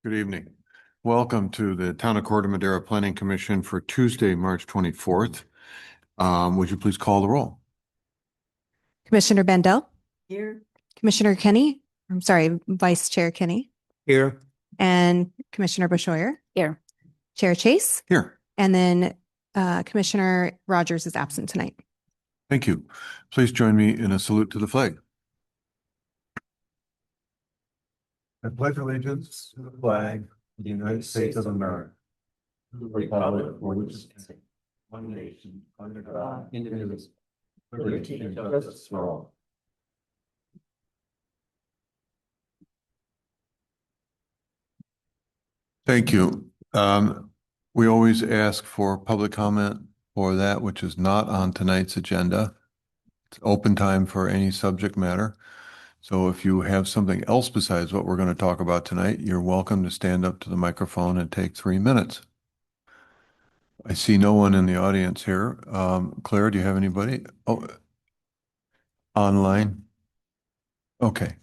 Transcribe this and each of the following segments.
Good evening. Welcome to the Town of Corte Madera Planning Commission for Tuesday, March 24th. Would you please call the roll? Commissioner Bandel? Here. Commissioner Kenny? I'm sorry, Vice Chair Kenny? Here. And Commissioner Bushoyer? Here. Chair Chase? Here. And then Commissioner Rogers is absent tonight. Thank you. Please join me in a salute to the flag. I pledge allegiance to the flag of the United States of America, to the republic for which it stands, one nation, under God, indivisible, with liberty and justice for all. Thank you. We always ask for public comment for that which is not on tonight's agenda. It's open time for any subject matter. So if you have something else besides what we're going to talk about tonight, you're welcome to stand up to the microphone and take 3 minutes. I see no one in the audience here. Claire, do you have anybody? Oh, online? Okay.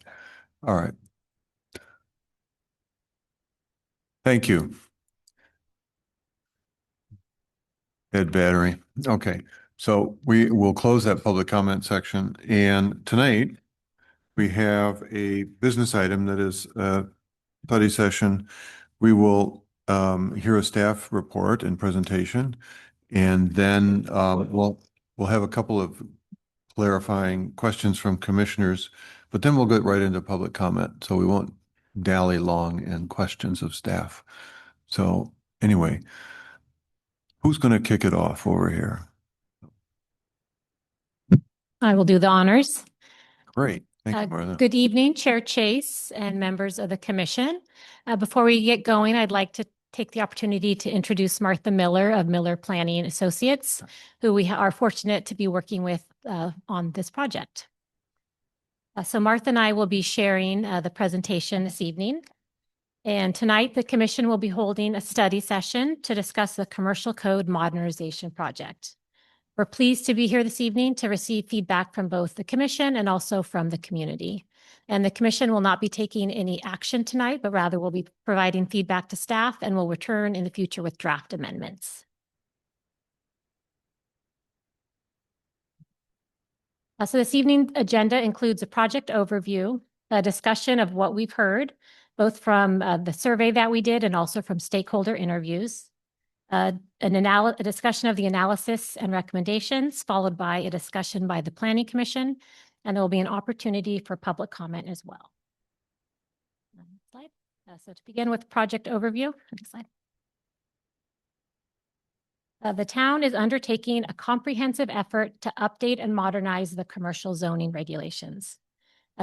All right. Thank you. Dead battery. Okay. So we will close that public comment section. And tonight we have a business item that is a study session. We will hear a staff report and presentation, and then we'll have a couple of clarifying questions from commissioners, but then we'll get right into public comment. So we won't dally long in questions of staff. So anyway, who's going to kick it off over here? I will do the honors. Great. Thank you, Martha. Good evening, Chair Chase and members of the commission. Before we get going, I'd like to take the opportunity to introduce Martha Miller of Miller Planning Associates, who we are fortunate to be working with on this project. So Martha and I will be sharing the presentation this evening. And tonight, the commission will be holding a study session to discuss the Commercial Code Modernization Project. We're pleased to be here this evening to receive feedback from both the commission and also from the community. And the commission will not be taking any action tonight, but rather will be providing feedback to staff and will return in the future with draft amendments. So this evening's agenda includes a project overview, a discussion of what we've heard, both from the survey that we did and also from stakeholder interviews. A discussion of the analysis and recommendations, followed by a discussion by the Planning Commission, and there will be an opportunity for public comment as well. Next slide. So to begin with project overview, next slide. The town is undertaking a comprehensive effort to update and modernize the commercial zoning regulations.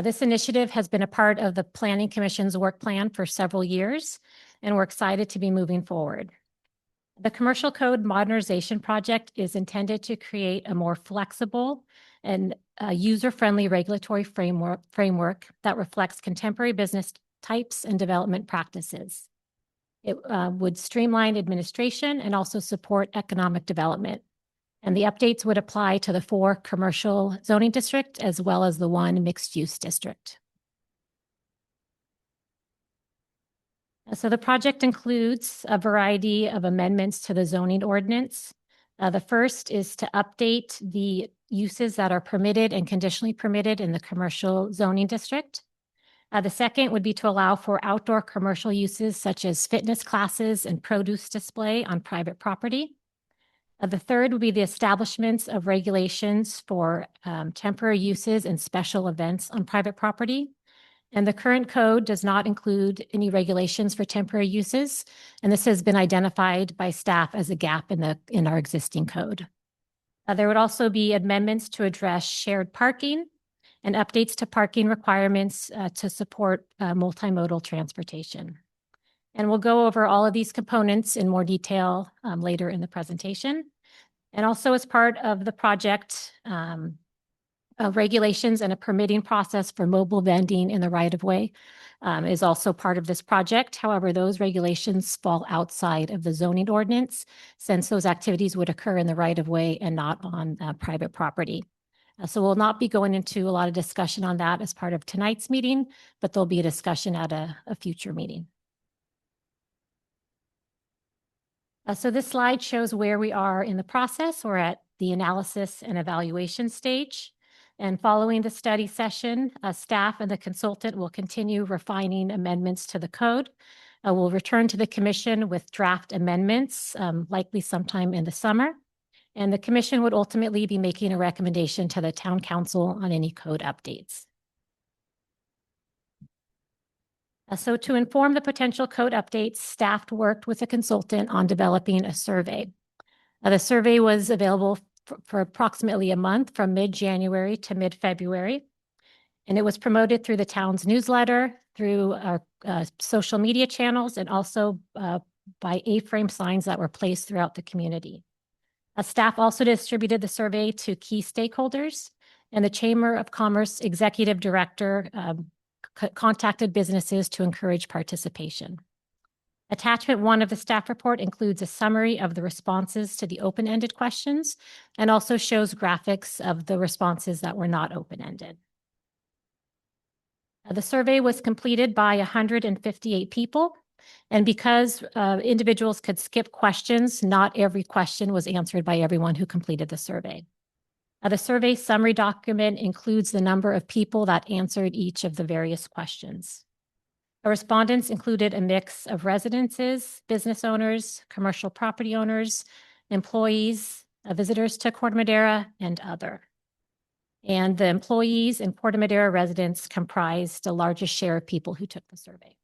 This initiative has been a part of the Planning Commission's work plan for several years, and we're excited to be moving forward. The Commercial Code Modernization Project is intended to create a more flexible and user-friendly regulatory framework that reflects contemporary business types and development practices. It would streamline administration and also support economic development. And the updates would apply to the 4 commercial zoning districts as well as the 1 mixed-use district. So the project includes a variety of amendments to the zoning ordinance. The first is to update the uses that are permitted and conditionally permitted in the commercial zoning district. The second would be to allow for outdoor commercial uses such as fitness classes and produce display on private property. The third would be the establishments of regulations for temporary uses and special events on private property. And the current code does not include any regulations for temporary uses, and this has been identified by staff as a gap in our existing code. There would also be amendments to address shared parking and updates to parking requirements to support multimodal transportation. And we'll go over all of these components in more detail later in the presentation. And also as part of the project, regulations and a permitting process for mobile vending in the right-of-way is also part of this project. However, those regulations fall outside of the zoning ordinance since those activities would occur in the right-of-way and not on private property. So we'll not be going into a lot of discussion on that as part of tonight's meeting, but there'll be a discussion at a future meeting. So this slide shows where we are in the process. We're at the analysis and evaluation stage. And following the study session, staff and the consultant will continue refining amendments to the code. We'll return to the commission with draft amendments, likely sometime in the summer. And the commission would ultimately be making a recommendation to the town council on any code updates. So to inform the potential code updates, staff worked with a consultant on developing a survey. The survey was available for approximately a month from mid-January to mid-February. And it was promoted through the town's newsletter, through our social media channels, and also by A-frame signs that were placed throughout the community. Staff also distributed the survey to key stakeholders, and the Chamber of Commerce Executive Director contacted businesses to encourage participation. Attachment 1 of the staff report includes a summary of the responses to the open-ended questions and also shows graphics of the responses that were not open-ended. The survey was completed by 158 people, and because individuals could skip questions, not every question was answered by everyone who completed the survey. The survey summary document includes the number of people that answered each of the various questions. The respondents included a mix of residences, business owners, commercial property owners, employees, visitors to Corte Madera, and other. And the employees and Corte Madera residents comprised the largest share of people who took the survey.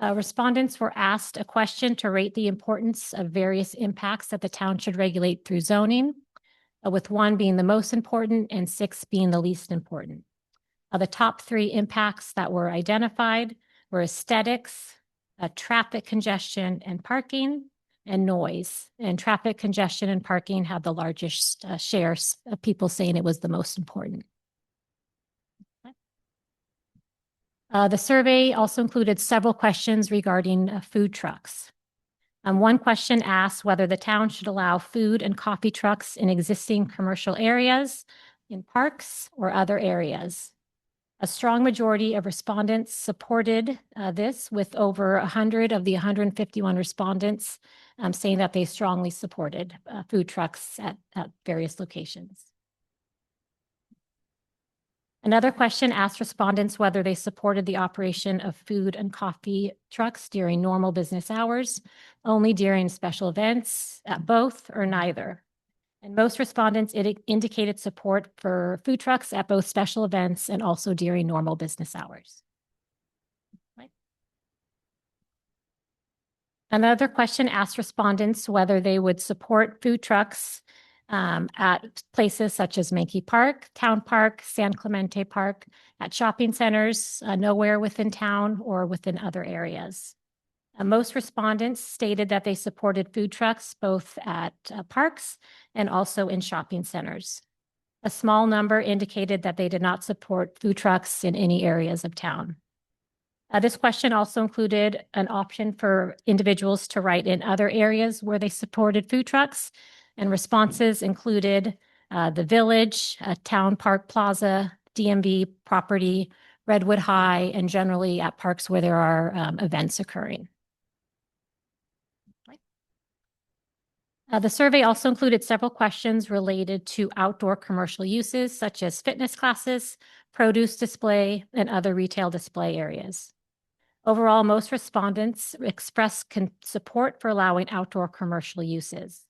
Respondents were asked a question to rate the importance of various impacts that the town should regulate through zoning, with 1 being the most important and 6 being the least important. The top 3 impacts that were identified were aesthetics, traffic congestion and parking, and noise. And traffic congestion and parking had the largest shares of people saying it was the most important. The survey also included several questions regarding food trucks. One question asked whether the town should allow food and coffee trucks in existing commercial areas, in parks, or other areas. A strong majority of respondents supported this, with over 100 of the 151 respondents saying that they strongly supported food trucks at various locations. Another question asked respondents whether they supported the operation of food and coffee trucks during normal business hours, only during special events, at both, or neither. And most respondents indicated support for food trucks at both special events and also during normal business hours. Right. Another question asked respondents whether they would support food trucks at places such as Mankey Park, Town Park, San Clemente Park, at shopping centers, nowhere within town or within other areas. Most respondents stated that they supported food trucks both at parks and also in shopping centers. A small number indicated that they did not support food trucks in any areas of town. This question also included an option for individuals to write in other areas where they supported food trucks, and responses included the Village, Town Park Plaza, DMV property, Redwood High, and generally at parks where there are events occurring. The survey also included several questions related to outdoor commercial uses such as fitness classes, produce display, and other retail display areas. Overall, most respondents expressed support for allowing outdoor commercial uses.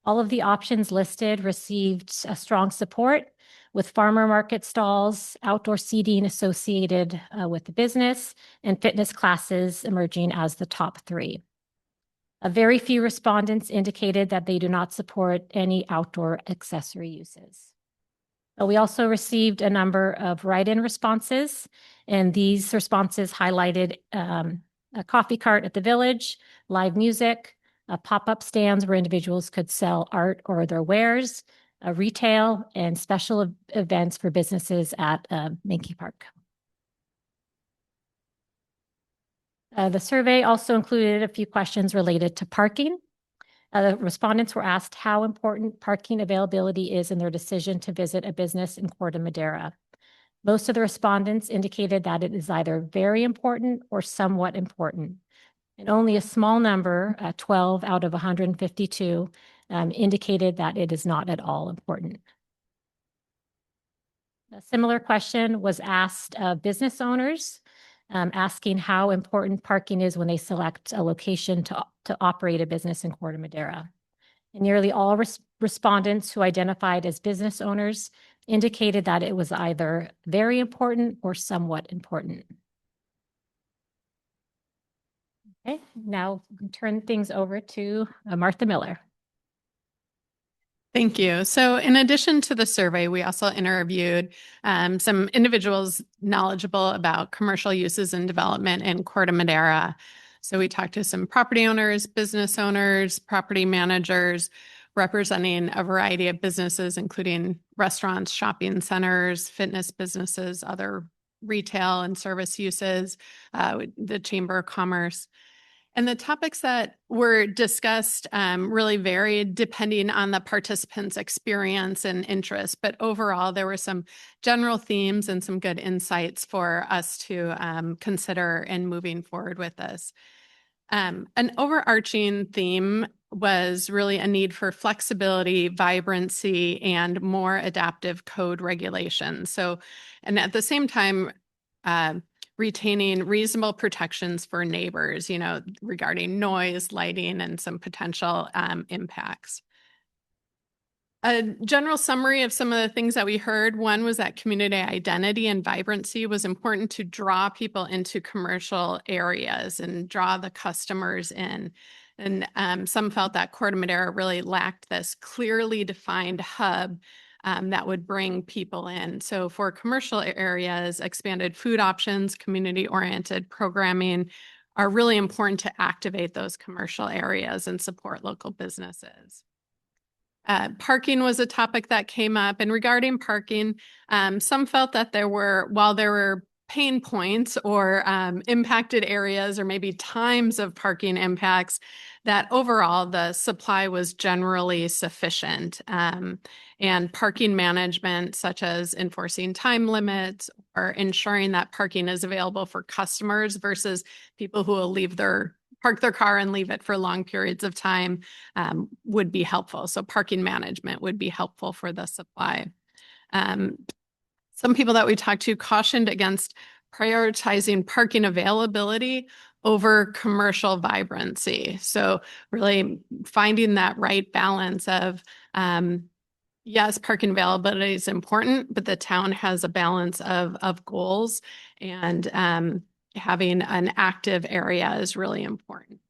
All of the options listed received strong support, with farmer market stalls, outdoor seating associated with the business, and fitness classes emerging as the top 3. Very few respondents indicated that they do not support any outdoor accessory uses. We also received a number of write-in responses, and these responses highlighted a coffee cart at the Village, live music, pop-up stands where individuals could sell art or their wares, retail, and special events for businesses at Mankey Park. The survey also included a few questions related to parking. The respondents were asked how important parking availability is in their decision to visit a business in Corte Madera. Most of the respondents indicated that it is either very important or somewhat important. And only a small number, 12 out of 152, indicated that it is not at all important. A similar question was asked of business owners, asking how important parking is when they select a location to operate a business in Corte Madera. And nearly all respondents who identified as business owners indicated that it was either very important or somewhat important. Okay, now turn things over to Martha Miller. Thank you. So in addition to the survey, we also interviewed some individuals knowledgeable about commercial uses and development in Corte Madera. So we talked to some property owners, business owners, property managers, representing a variety of businesses, including restaurants, shopping centers, fitness businesses, other retail and service uses, the Chamber of Commerce. And the topics that were discussed really varied depending on the participants' experience and interest. But overall, there were some general themes and some good insights for us to consider in moving forward with this. An overarching theme was really a need for flexibility, vibrancy, and more adaptive code regulations. So, and at the same time, retaining reasonable protections for neighbors, regarding noise, lighting, and some potential impacts. A general summary of some of the things that we heard. One was that community identity and vibrancy was important to draw people into commercial areas and draw the customers in. And some felt that Corte Madera really lacked this clearly defined hub that would bring people in. So for commercial areas, expanded food options, community-oriented programming are really important to activate those commercial areas and support local businesses. Parking was a topic that came up. And regarding parking, some felt that while there were pain points or impacted areas or maybe times of parking impacts, that overall the supply was generally sufficient. And parking management, such as enforcing time limits or ensuring that parking is available for customers versus people who will park their car and leave it for long periods of time, would be helpful. So parking management would be helpful for the supply. Some people that we talked to cautioned against prioritizing parking availability over commercial vibrancy. So really finding that right balance of, yes, parking availability is important, but the town has a balance of goals, and having an active area is really important.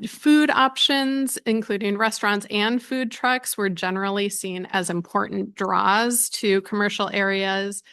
Food options, including restaurants and food trucks, were generally seen as important draws to commercial areas.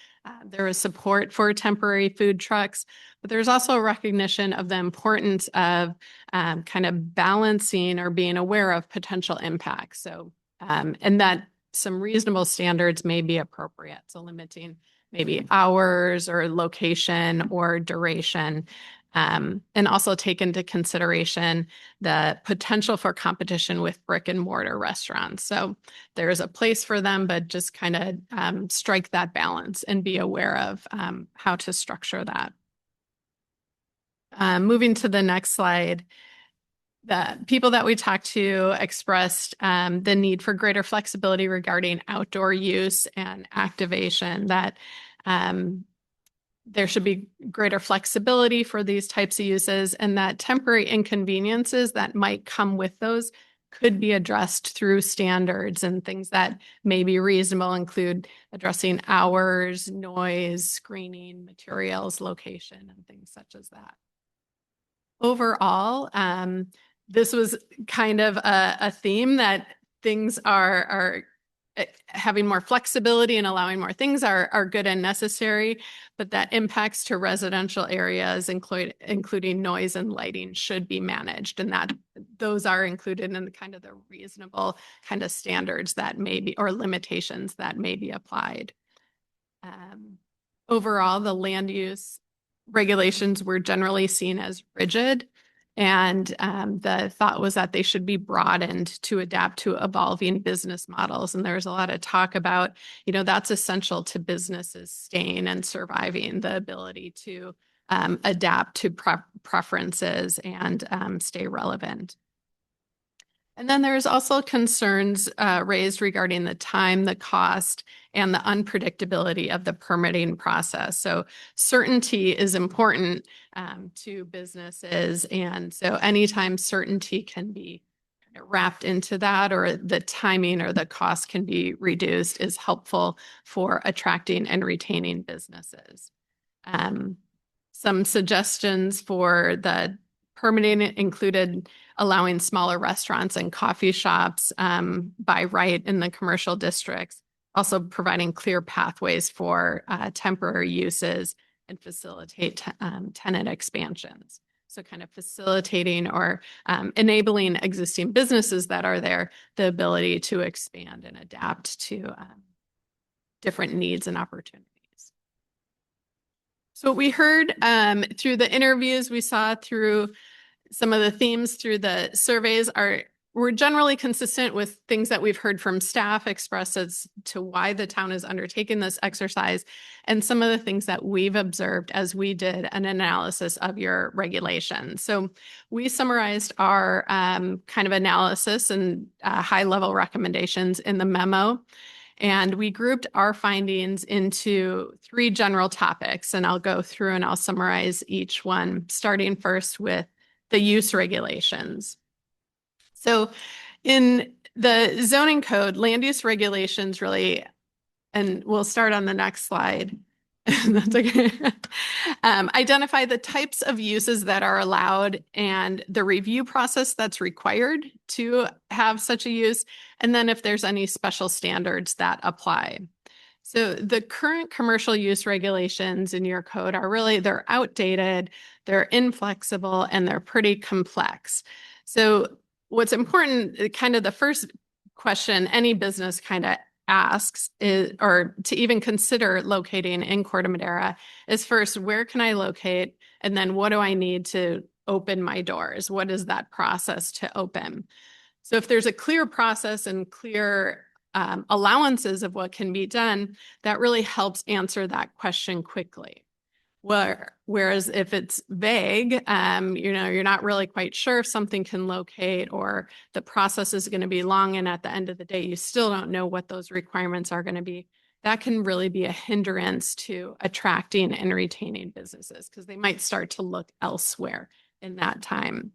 There was support for temporary food trucks, but there's also a recognition of the importance of kind of balancing or being aware of potential impacts. So, and that some reasonable standards may be appropriate. So limiting maybe hours or location or duration. And also take into consideration the potential for competition with brick and mortar restaurants. So there's a place for them, but just kind of strike that balance and be aware of how to structure that. Moving to the next slide, the people that we talked to expressed the need for greater flexibility regarding outdoor use and activation, that there should be greater flexibility for these types of uses, and that temporary inconveniences that might come with those could be addressed through standards, and things that may be reasonable include addressing hours, noise, screening, materials, location, and things such as that. Overall, this was kind of a theme that things are having more flexibility and allowing more things are good and necessary, but that impacts to residential areas, including noise and lighting, should be managed, and that those are included in the kind of the reasonable kind of standards that may be, or limitations that may be applied. Overall, the land use regulations were generally seen as rigid, and the thought was that they should be broadened to adapt to evolving business models. And there's a lot of talk about, that's essential to businesses staying and surviving, the ability to adapt to preferences and stay relevant. And then there's also concerns raised regarding the time, the cost, and the unpredictability of the permitting process. So certainty is important to businesses. And so anytime certainty can be wrapped into that, or the timing or the cost can be reduced, is helpful for attracting and retaining businesses. Some suggestions for the permitting included allowing smaller restaurants and coffee shops by right in the commercial districts, also providing clear pathways for temporary uses and facilitate tenant expansions. So kind of facilitating or enabling existing businesses that are there the ability to expand and adapt to different needs and opportunities. So what we heard through the interviews, we saw through some of the themes through the surveys were generally consistent with things that we've heard from staff express as to why the town is undertaking this exercise, and some of the things that we've observed as we did an analysis of your regulations. So we summarized our kind of analysis and high-level recommendations in the memo. And we grouped our findings into 3 general topics, and I'll go through and I'll summarize each one, starting first with the use regulations. So in the zoning code, land use regulations really, and we'll start on the next slide. That's okay. Identify the types of uses that are allowed and the review process that's required to have such a use, and then if there's any special standards that apply. So the current commercial use regulations in your code are really, they're outdated, they're inflexible, and they're pretty complex. So what's important, kind of the first question any business kind of asks is, or to even consider locating in Corte Madera, is first, where can I locate? And then what do I need to open my doors? What is that process to open? So if there's a clear process and clear allowances of what can be done, that really helps answer that question quickly. Whereas if it's vague, you're not really quite sure if something can locate, or the process is going to be long, and at the end of the day, you still don't know what those requirements are going to be. That can really be a hindrance to attracting and retaining businesses, because they might start to look elsewhere in that time.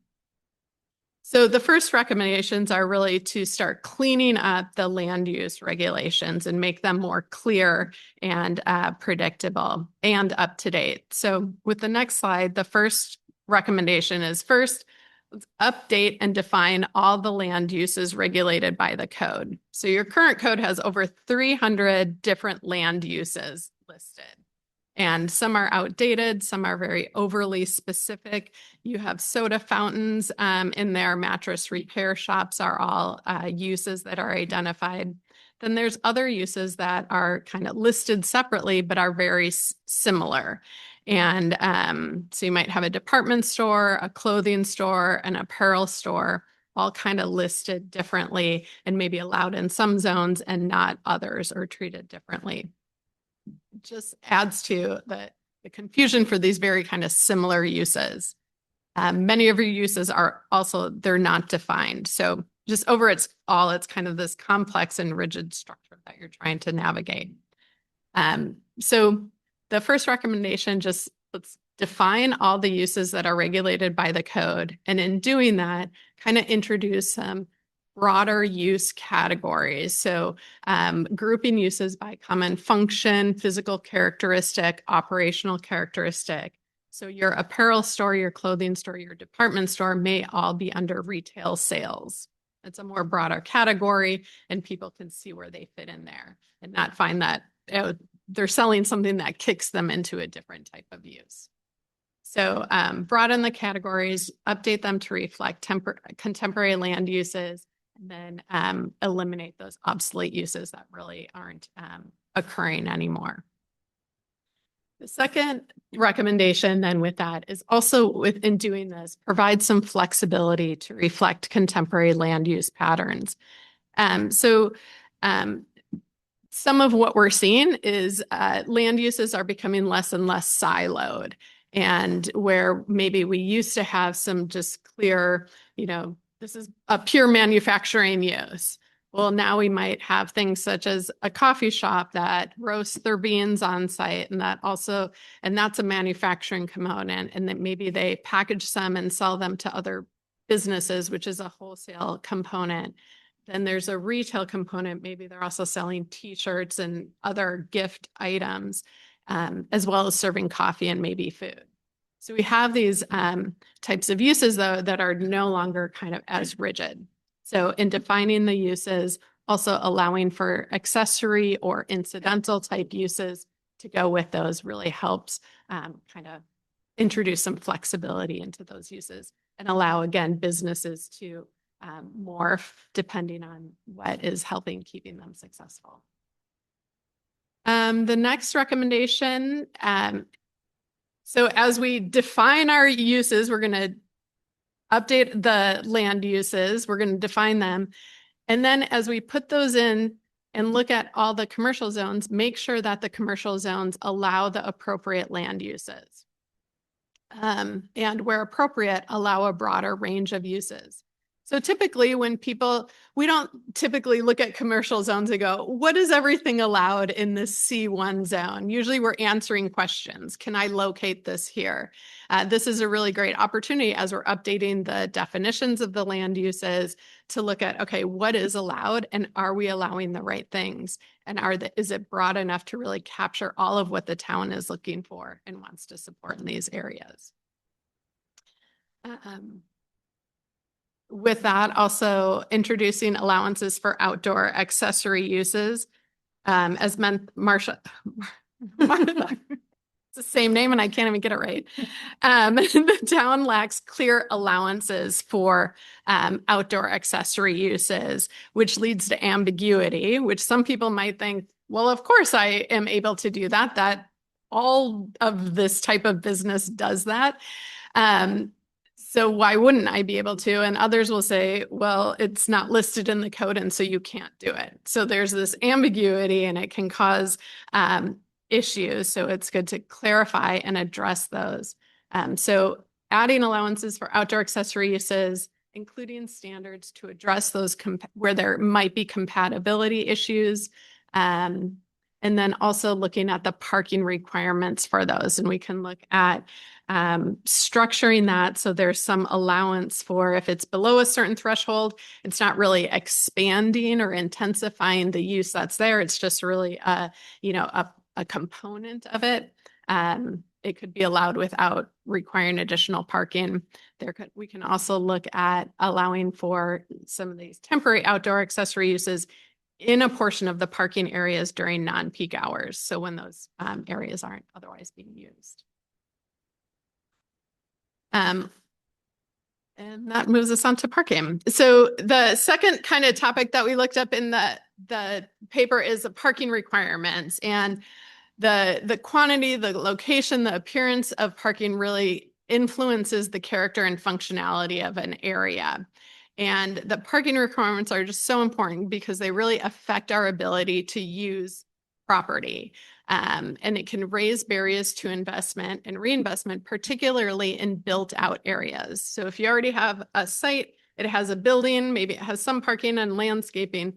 So the first recommendations are really to start cleaning up the land use regulations and make them more clear and predictable and up to date. So with the next slide, the first recommendation is first, let's update and define all the land uses regulated by the code. So your current code has over 300 different land uses listed. And some are outdated, some are very overly specific. You have soda fountains in there, mattress repair shops are all uses that are identified. Then there's other uses that are kind of listed separately, but are very similar. And so you might have a department store, a clothing store, an apparel store, all kind of listed differently and maybe allowed in some zones and not others, or treated differently. Just adds to the confusion for these very kind of similar uses. Many of your uses are also, they're not defined. So just over it's kind of this complex and rigid structure that you're trying to navigate. So the first recommendation, just let's define all the uses that are regulated by the code. And in doing that, kind of introduce some broader use categories. So grouping uses by common function, physical characteristic, operational characteristic. So your apparel store, your clothing store, your department store may all be under retail sales. It's a more broader category, and people can see where they fit in there and not find that they're selling something that kicks them into a different type of use. So broaden the categories, update them to reflect contemporary land uses, and then eliminate those obsolete uses that really aren't occurring anymore. The second recommendation then with that is also in doing this, provide some flexibility to reflect contemporary land use patterns. Some of what we're seeing is land uses are becoming less and less siloed. And where maybe we used to have some just clear, this is a pure manufacturing use. Well, now we might have things such as a coffee shop that roasts their beans on site, and that's a manufacturing component, and that maybe they package some and sell them to other businesses, which is a wholesale component. Then there's a retail component. Maybe they're also selling t-shirts and other gift items, as well as serving coffee and maybe food. So we have these types of uses, though, that are no longer kind of as rigid. So in defining the uses, also allowing for accessory or incidental type uses to go with those really helps kind of introduce some flexibility into those uses and allow, again, businesses to morph depending on what is helping keeping them successful. The next recommendation, so as we define our uses, we're going to update the land uses, we're going to define them. And then as we put those in and look at all the commercial zones, make sure that the commercial zones allow the appropriate land uses. And where appropriate, allow a broader range of uses. So typically we don't typically look at commercial zones and go, what is everything allowed in this C1 zone? Usually we're answering questions. Can I locate this here? This is a really great opportunity as we're updating the definitions of the land uses to look at, okay, what is allowed and are we allowing the right things? And is it broad enough to really capture all of what the town is looking for and wants to support in these areas? With that, also introducing allowances for outdoor accessory uses. As Marcia, it's the same name and I can't even get it right. The town lacks clear allowances for outdoor accessory uses, which leads to ambiguity, which some people might think, well, of course I am able to do that. That all of this type of business does that. So why wouldn't I be able to? And others will say, well, it's not listed in the code and so you can't do it. So there's this ambiguity and it can cause issues. So it's good to clarify and address those. So adding allowances for outdoor accessory uses, including standards to address those where there might be compatibility issues. And then also looking at the parking requirements for those. And we can look at structuring that so there's some allowance for if it's below a certain threshold, it's not really expanding or intensifying the use that's there. It's just really a component of it. It could be allowed without requiring additional parking. We can also look at allowing for some of these temporary outdoor accessory uses in a portion of the parking areas during non-peak hours. So when those areas aren't otherwise being used. And that moves us on to parking. So the second kind of topic that we looked up in the paper is the parking requirements, and the quantity, the location, the appearance of parking really influences the character and functionality of an area. And the parking requirements are just so important because they really affect our ability to use property. And it can raise barriers to investment and reinvestment, particularly in built out areas. So if you already have a site, it has a building, maybe it has some parking and landscaping,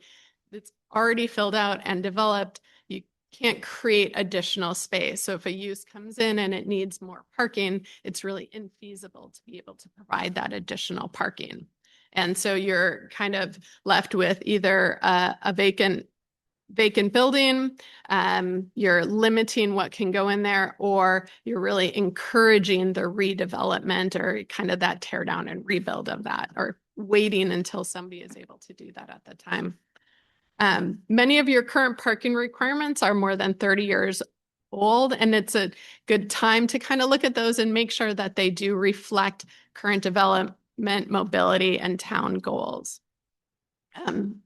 it's already filled out and developed, you can't create additional space. So if a use comes in and it needs more parking, it's really infeasible to be able to provide that additional parking. And so you're kind of left with either a vacant building, you're limiting what can go in there, or you're really encouraging the redevelopment or kind of that tear down and rebuild of that, or waiting until somebody is able to do that at the time. Many of your current parking requirements are more than 30 years old, and it's a good time to kind of look at those and make sure that they do reflect current development, mobility, and town goals.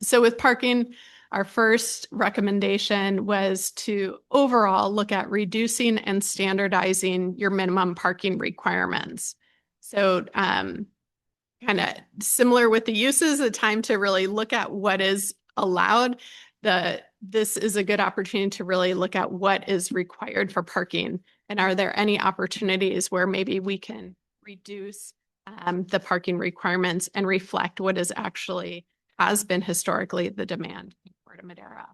So with parking, our first recommendation was to overall look at reducing and standardizing your minimum parking requirements. So kind of similar with the uses, the time to really look at what is allowed. This is a good opportunity to really look at what is required for parking And are there any opportunities where maybe we can reduce the parking requirements and reflect what is actually has been historically the demand in Corte Madera?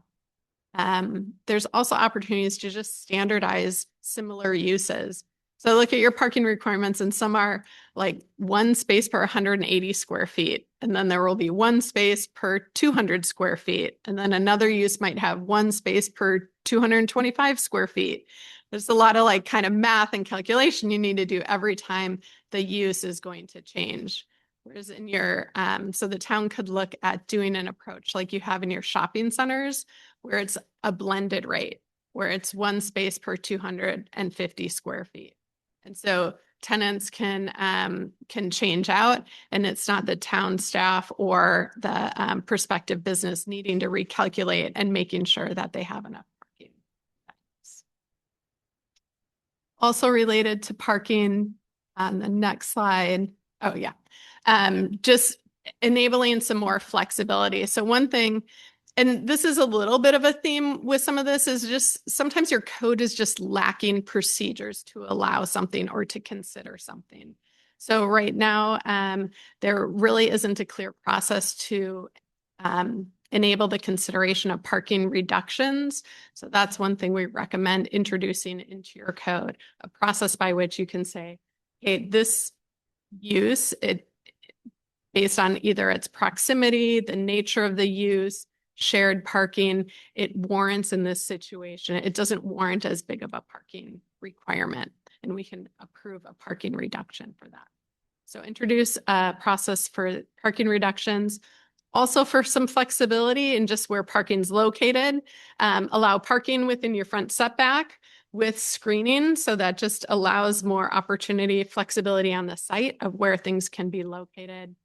There's also opportunities to just standardize similar uses. So look at your parking requirements, and some are like one space per 180 square feet. And then there will be one space per 200 square feet. And then another use might have one space per 225 square feet. There's a lot of like kind of math and calculation you need to do every time the use is going to change. Whereas in your, so the town could look at doing an approach like you have in your shopping centers, where it's a blended rate, where it's one space per 250 square feet. And so tenants can change out, and it's not the town staff or the prospective business needing to recalculate and making sure that they have enough parking. Also related to parking on the next slide. Oh yeah. Just enabling some more flexibility. So one thing, and this is a little bit of a theme with some of this, is just sometimes your code is just lacking procedures to allow something or to consider something. So right now, there really isn't a clear process to enable the consideration of parking reductions. So that's one thing we recommend introducing into your code, a process by which you can say, hey, this use, based on either its proximity, the nature of the use, shared parking, it warrants in this situation. It doesn't warrant as big of a parking requirement, and we can approve a parking reduction for that. So introduce a process for parking reductions. Also for some flexibility in just where parking's located, allow parking within your front setback with screening. So that just allows more opportunity, flexibility on the site of where things can be located.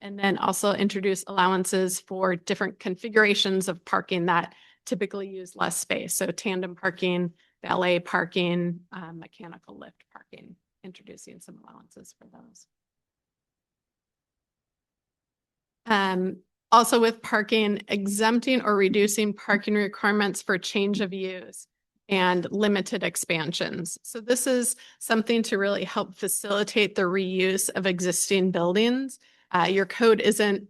And then also introduce allowances for different configurations of parking that typically use less space. So tandem parking, valet parking, mechanical lift parking, introducing some allowances for those. Also with parking, exempting or reducing parking requirements for change of use and limited expansions. So this is something to really help facilitate the reuse of existing buildings. Your code isn't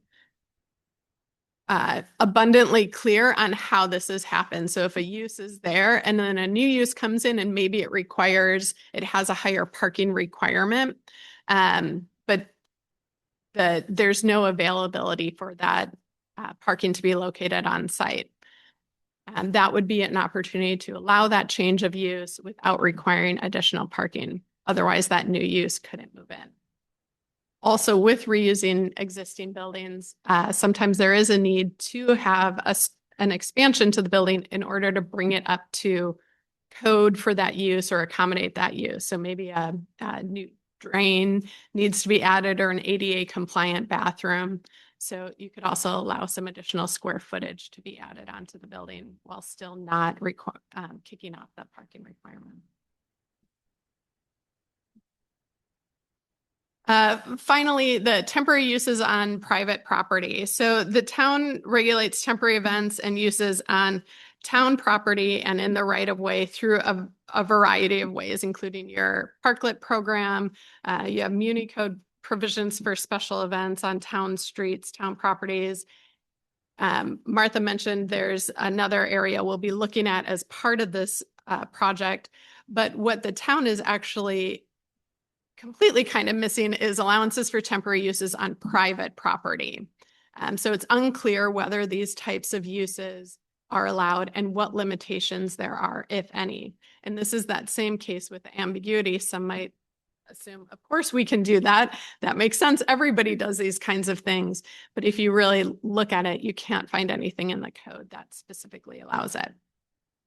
abundantly clear on how this has happened. So if a use is there and then a new use comes in and maybe it has a higher parking requirement, but there's no availability for that parking to be located on site. And that would be an opportunity to allow that change of use without requiring additional parking. Otherwise, that new use couldn't move in. Also, with reusing existing buildings, sometimes there is a need to have an expansion to the building in order to bring it up to code for that use or accommodate that use. So maybe a new drain needs to be added or an ADA compliant bathroom. So you could also allow some additional square footage to be added onto the building while still not kicking off the parking requirement. Finally, the temporary uses on private property. So the town regulates temporary events and uses on town property and in the right of way through a variety of ways, including your parklet program. You have Muni Code provisions for special events on town streets, town properties. Martha mentioned there's another area we'll be looking at as part of this project, but what the town is actually completely kind of missing is allowances for temporary uses on private property. So it's unclear whether these types of uses are allowed and what limitations there are, if any. And this is that same case with ambiguity. Some might assume, of course we can do that. That makes sense. Everybody does these kinds of things. But if you really look at it, you can't find anything in the code that specifically allows it.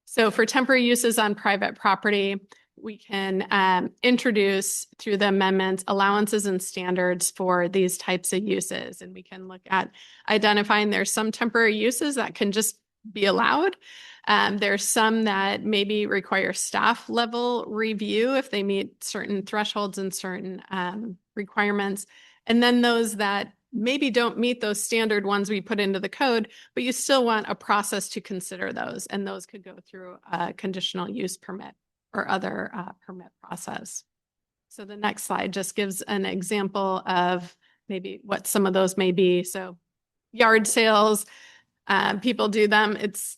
So for temporary uses on private property, we can introduce through the amendments allowances and standards for these types of uses. And we can look at identifying there's some temporary uses that can just be allowed. There's some that maybe require staff level review if they meet certain thresholds and certain requirements. And then those that maybe don't meet those standard ones we put into the code, but you still want a process to consider those. And those could go through a conditional use permit or other permit process. So the next slide just gives an example of maybe what some of those may be. So yard sales, people do them. It's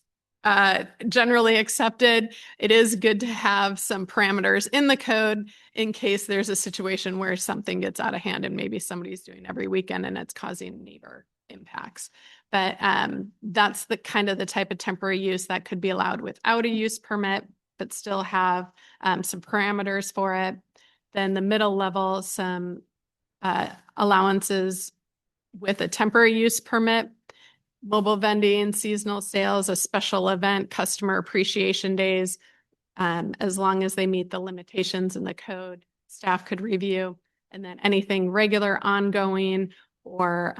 generally accepted. It is good to have some parameters in the code in case there's a situation where something gets out of hand and maybe somebody's doing every weekend and it's causing neighbor impacts. But that's the kind of the type of temporary use that could be allowed without a use permit, but still have some parameters for it. Then the middle level, some allowances with a temporary use permit, mobile vending, seasonal sales, a special event, customer appreciation days, as long as they meet the limitations in the code, staff could review. And then anything regular, ongoing, or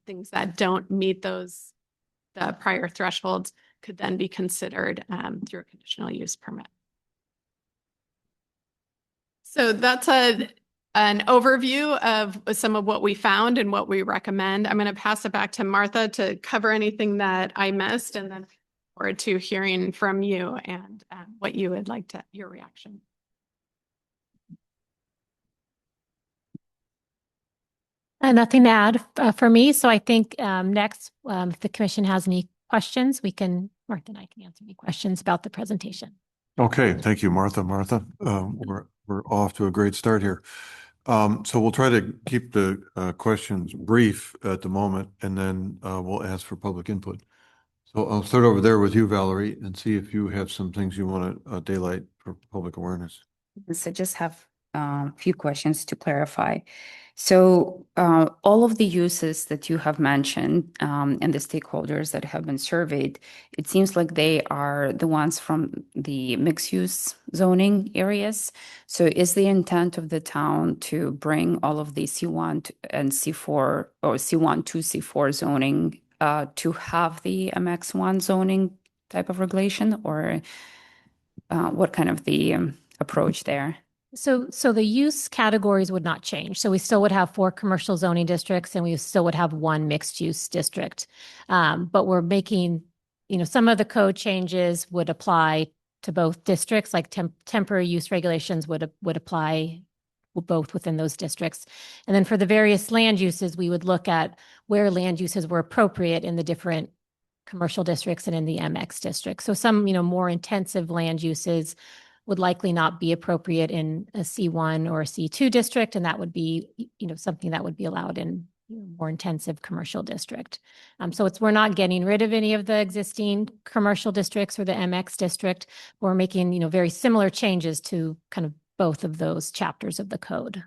things that don't meet the prior thresholds could then be considered through a conditional use permit. So that's an overview of some of what we found and what we recommend. I'm going to pass it back to Martha to cover anything that I missed, and then look forward to hearing from you and what you would like to, your reaction. Nothing to add for me. So I think next, if the commission has any questions, Martha and I can answer any questions about the presentation. Okay, thank you, Martha. We're off to a great start here. So we'll try to keep the questions brief at the moment, and then we'll ask for public input. So I'll start over there with you, Valerie, and see if you have some things you want to daylight for public awareness. So just have a few questions to clarify. So all of the uses that you have mentioned and the stakeholders that have been surveyed, it seems like they are the ones from the mixed-use zoning areas. So is the intent of the town to bring all of the C1 and C4 or C1 to C4 zoning to have the MX1 zoning type of regulation, or what kind of the approach there? So the use categories would not change. So we still would have 4 commercial zoning districts and we still would have 1 mixed use district. But we're making, some of the code changes would apply to both districts, like temporary use regulations would apply both within those districts. And then for the various land uses, we would look at where land uses were appropriate in the different commercial districts and in the MX district. So some, more intensive land uses would likely not be appropriate in a C1 or a C2 district, and that would be, something that would be allowed in more intensive commercial district. So we're not getting rid of any of the existing commercial districts or the MX district. We're making, very similar changes to kind of both of those chapters of the code.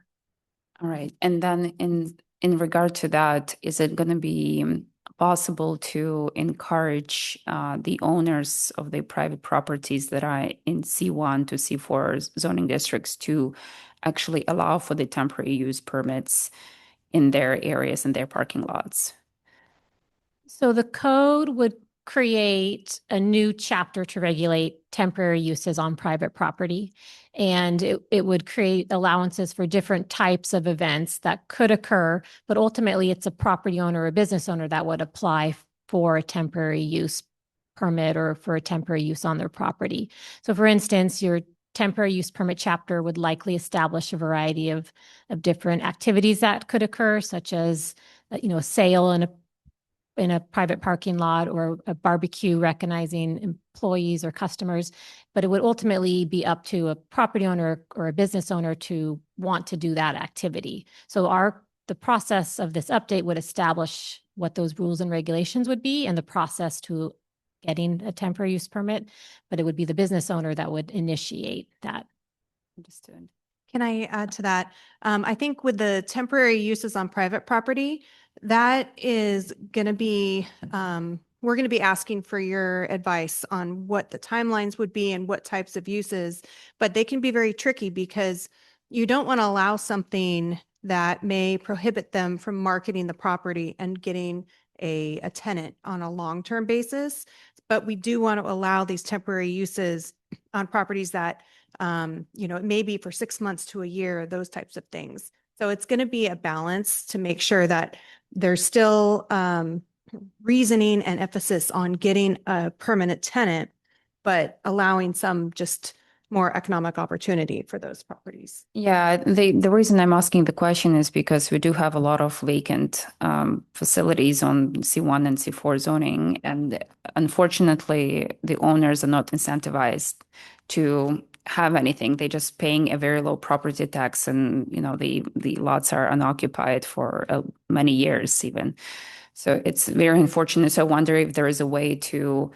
All right. And then in regard to that, is it going to be possible to encourage the owners of the private properties that are in C1 to C4 zoning districts to actually allow for the temporary use permits in their areas and their parking lots? So the code would create a new chapter to regulate temporary uses on private property. And it would create allowances for different types of events that could occur, but ultimately it's a property owner or a business owner that would apply for a temporary use permit or for a temporary use on their property. So for instance, your temporary use permit chapter would likely establish a variety of different activities that could occur, such as, a sale in a private parking lot, or a barbecue recognizing employees or customers, but it would ultimately be up to a property owner or a business owner to want to do that activity. So the process of this update would establish what those rules and regulations would be and the process to getting a temporary use permit, but it would be the business owner that would initiate that. Understood. Can I add to that? I think with the temporary uses on private property, that is going to be, we're going to be asking for your advice on what the timelines would be and what types of uses, but they can be very tricky because you don't want to allow something that may prohibit them from marketing the property and getting a tenant on a long-term basis. But we do want to allow these temporary uses on properties that, it may be for 6 months to a year, those types of things. So it's going to be a balance to make sure that there's still reasoning and emphasis on getting a permanent tenant, but allowing some just more economic opportunity for those properties. Yeah, the reason I'm asking the question is because we do have a lot of vacant facilities on C1 and C4 zoning, and unfortunately, the owners are not incentivized to have anything. They're just paying a very low property tax, and the lots are unoccupied for many years even. So it's very unfortunate. So I wonder if there is a way to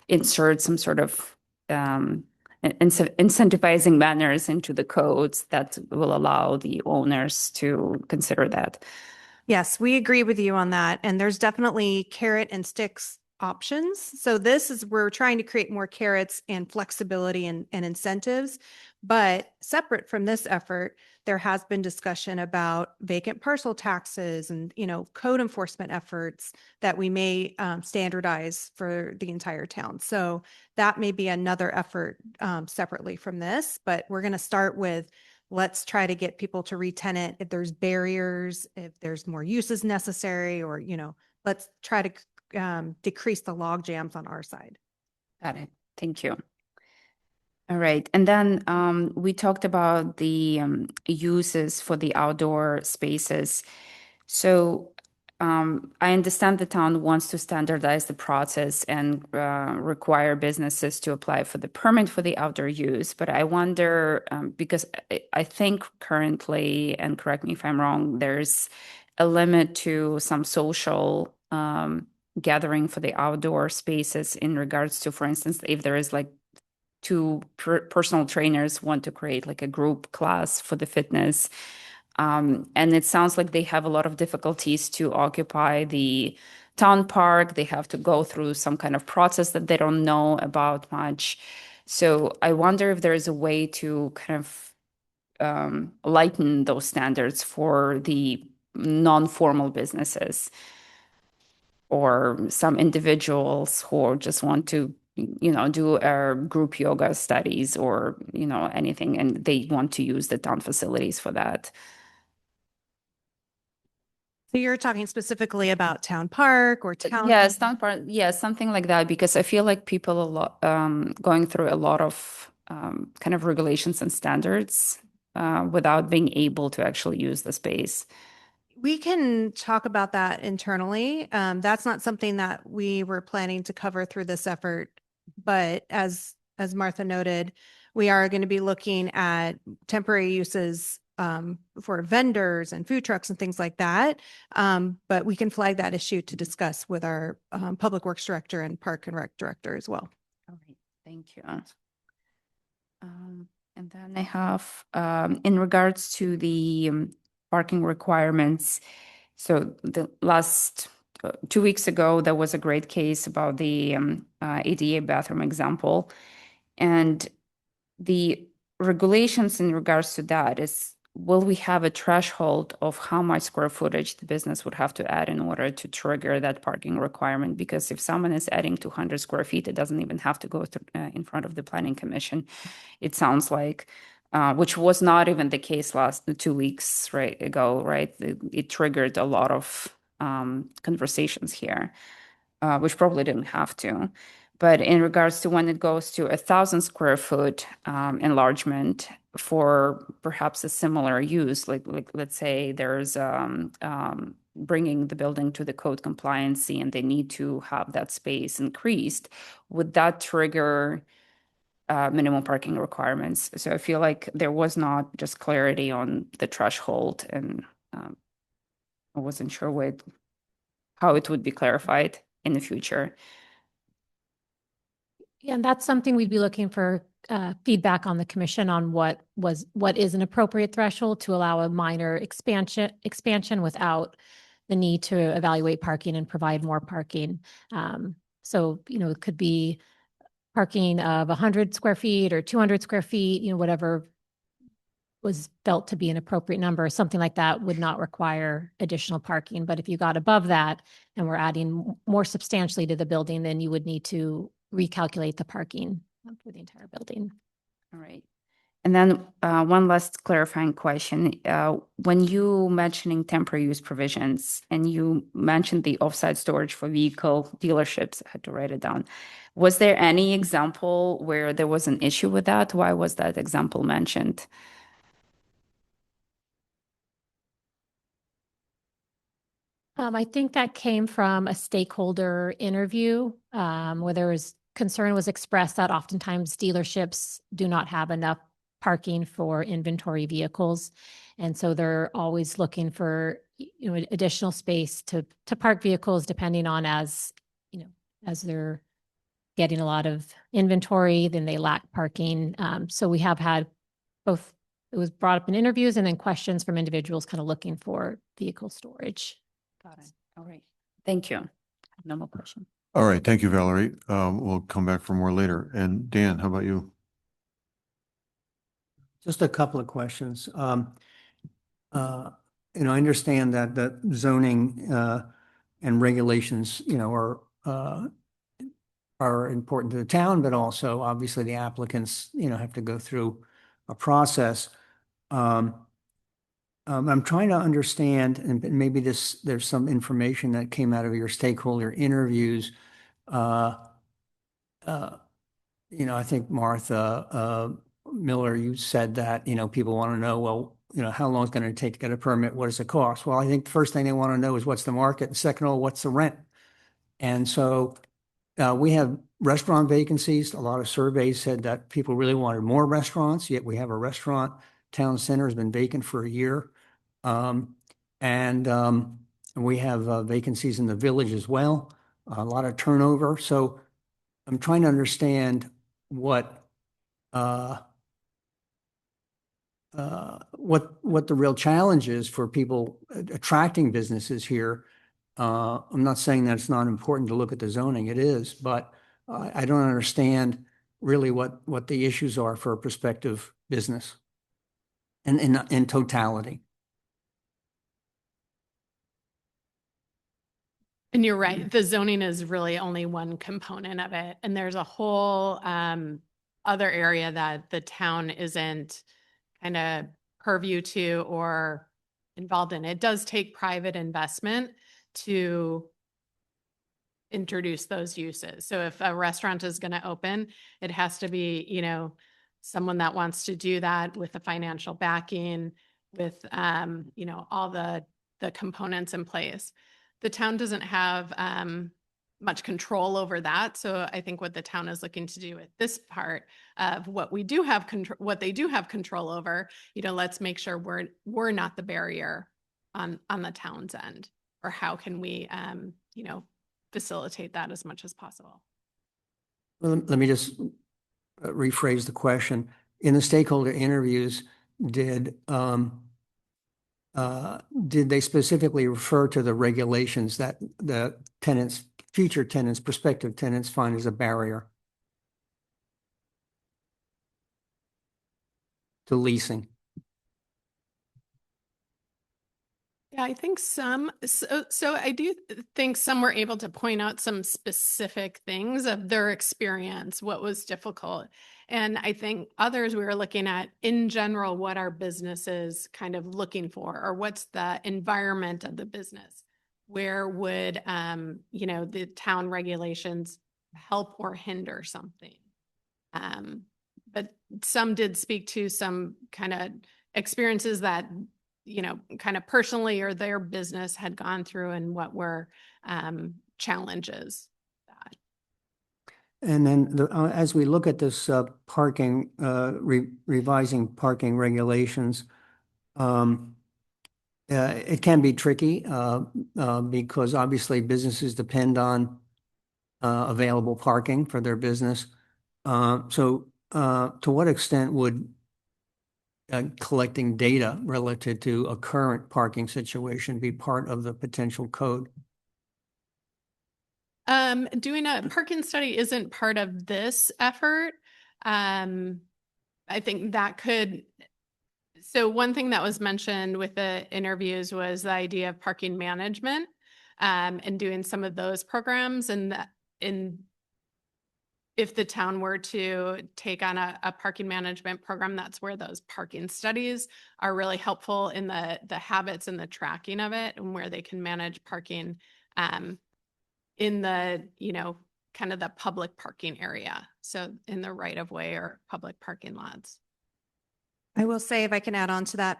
insert some sort of incentivizing manners into the codes that will allow the owners to consider that. Yes, we agree with you on that. And there's definitely carrot and sticks options. So we're trying to create more carrots and flexibility and incentives. But separate from this effort, there has been discussion about vacant parcel taxes and, code enforcement efforts that we may standardize for the entire town. So that may be another effort separately from this, but we're going to start with let's try to get people to re-tenant if there's barriers, if there's more uses necessary, or, let's try to decrease the log jams on our side. Got it. Thank you. All right. And then we talked about the uses for the outdoor spaces. So I understand the town wants to standardize the process and require businesses to apply for the permit for the outdoor use. But I wonder, because I think currently, and correct me if I'm wrong, there's a limit to some social gathering for the outdoor spaces in regards to, for instance, if there is like two personal trainers want to create like a group class for the fitness. And it sounds like they have a lot of difficulties to occupy the town park. They have to go through some kind of process that they don't know about much. So I wonder if there is a way to kind of lighten those standards for the non-formal businesses or some individuals who just want to do group yoga studies or anything, and they want to use the town facilities for that. So you're talking specifically about town park or town? Yes, town park, yeah, something like that, because I feel like people going through a lot of kind of regulations and standards without being able to actually use the space. We can talk about that internally. That's not something that we were planning to cover through this effort. But as Martha noted, we are going to be looking at temporary uses for vendors and food trucks and things like that. But we can flag that issue to discuss with our Public Works Director and Park and Rec Director as well. All right, thank you. And then I have, in regards to the parking requirements. So the last 2 weeks ago, there was a great case about the ADA bathroom example. And the regulations in regards to that is, will we have a threshold of how much square footage the business would have to add in order to trigger that parking requirement? Because if someone is adding 200 square feet, it doesn't even have to go in front of the Planning Commission. It sounds like, which was not even the case last 2 weeks ago, right? It triggered a lot of conversations here, which probably didn't have to. But in regards to when it goes to 1,000 square foot enlargement for perhaps a similar use, like let's say there's bringing the building to the code compliancy and they need to have that space increased, would that trigger minimum parking requirements? So I feel like there was not just clarity on the threshold, and I wasn't sure how it would be clarified in the future. Yeah, and that's something we'd be looking for feedback on the commission on what is an appropriate threshold to allow a minor expansion without the need to evaluate parking and provide more parking. So, it could be parking of 100 square feet or 200 square feet, whatever was felt to be an appropriate number. Something like that would not require additional parking. But if you got above that and we're adding more substantially to the building, then you would need to recalculate the parking for the entire building. All right. And then one last clarifying question. When you mentioning temporary use provisions and you mentioned the offsite storage for vehicle dealerships, I had to write it down. Was there any example where there was an issue with that? Why was that example mentioned? I think that came from a stakeholder interview, where there was concern was expressed that oftentimes dealerships do not have enough parking for inventory vehicles. And so they're always looking for, additional space to park vehicles depending on as they're getting a lot of inventory, then they lack parking. So we have had both, it was brought up in interviews and then questions from individuals kind of looking for vehicle storage. Got it. All right. Thank you. No more questions. All right, thank you, Valerie. We'll come back for more later. And Dan, how about you? Just a couple of questions. I understand that the zoning and regulations, are important to the town, but also obviously the applicants, have to go through a process. I'm trying to understand, and maybe there's some information that came out of your stakeholder interviews. I think Martha Miller, you said that, people want to know, well, how long it's going to take to get a permit? What does it cost? Well, I think the first thing they want to know is what's the market, and second of all, what's the rent? And so we have restaurant vacancies. A lot of surveys said that people really wanted more restaurants, yet we have a restaurant. Town center has been vacant for a year. And we have vacancies in the village as well, a lot of turnover. So I'm trying to understand what the real challenge is for people attracting businesses here. I'm not saying that it's not important to look at the zoning, it is, but I don't understand really what the issues are for a prospective business and in totality. And you're right, the zoning is really only one component of it. And there's a whole other area that the town isn't kind of purview to or involved in. It does take private investment to introduce those uses. So if a restaurant is going to open, it has to be, someone that wants to do that with the financial backing, with, all the components in place. The town doesn't have much control over that. So I think what the town is looking to do with this part of what we do have control, what they do have control over, let's make sure we're not the barrier on the town's end, or how can we, facilitate that as much as possible. Well, let me just rephrase the question. In the stakeholder interviews, did they specifically refer to the regulations that the tenants, future tenants, prospective tenants find as a barrier to leasing? Yeah, I think some, so I do think some were able to point out some specific things of their experience, what was difficult. And I think others we were looking at in general, what are businesses kind of looking for, or what's the environment of the business? Where would, the town regulations help or hinder something? But some did speak to some kind of experiences that kind of personally or their business had gone through, and what were challenges. And then as we look at this parking, revising parking regulations, it can be tricky because obviously businesses depend on available parking for their business. So to what extent would collecting data relative to a current parking situation be part of the potential code? Doing a parking study isn't part of this effort. I think that could, so one thing that was mentioned with the interviews was the idea of parking management, and doing some of those programs, and if the town were to take on a parking management program, that's where those parking studies are really helpful in the habits and the tracking of it, and where they can manage parking in the, kind of the public parking area. So in the right of way or public parking lots. I will say, if I can add on to that,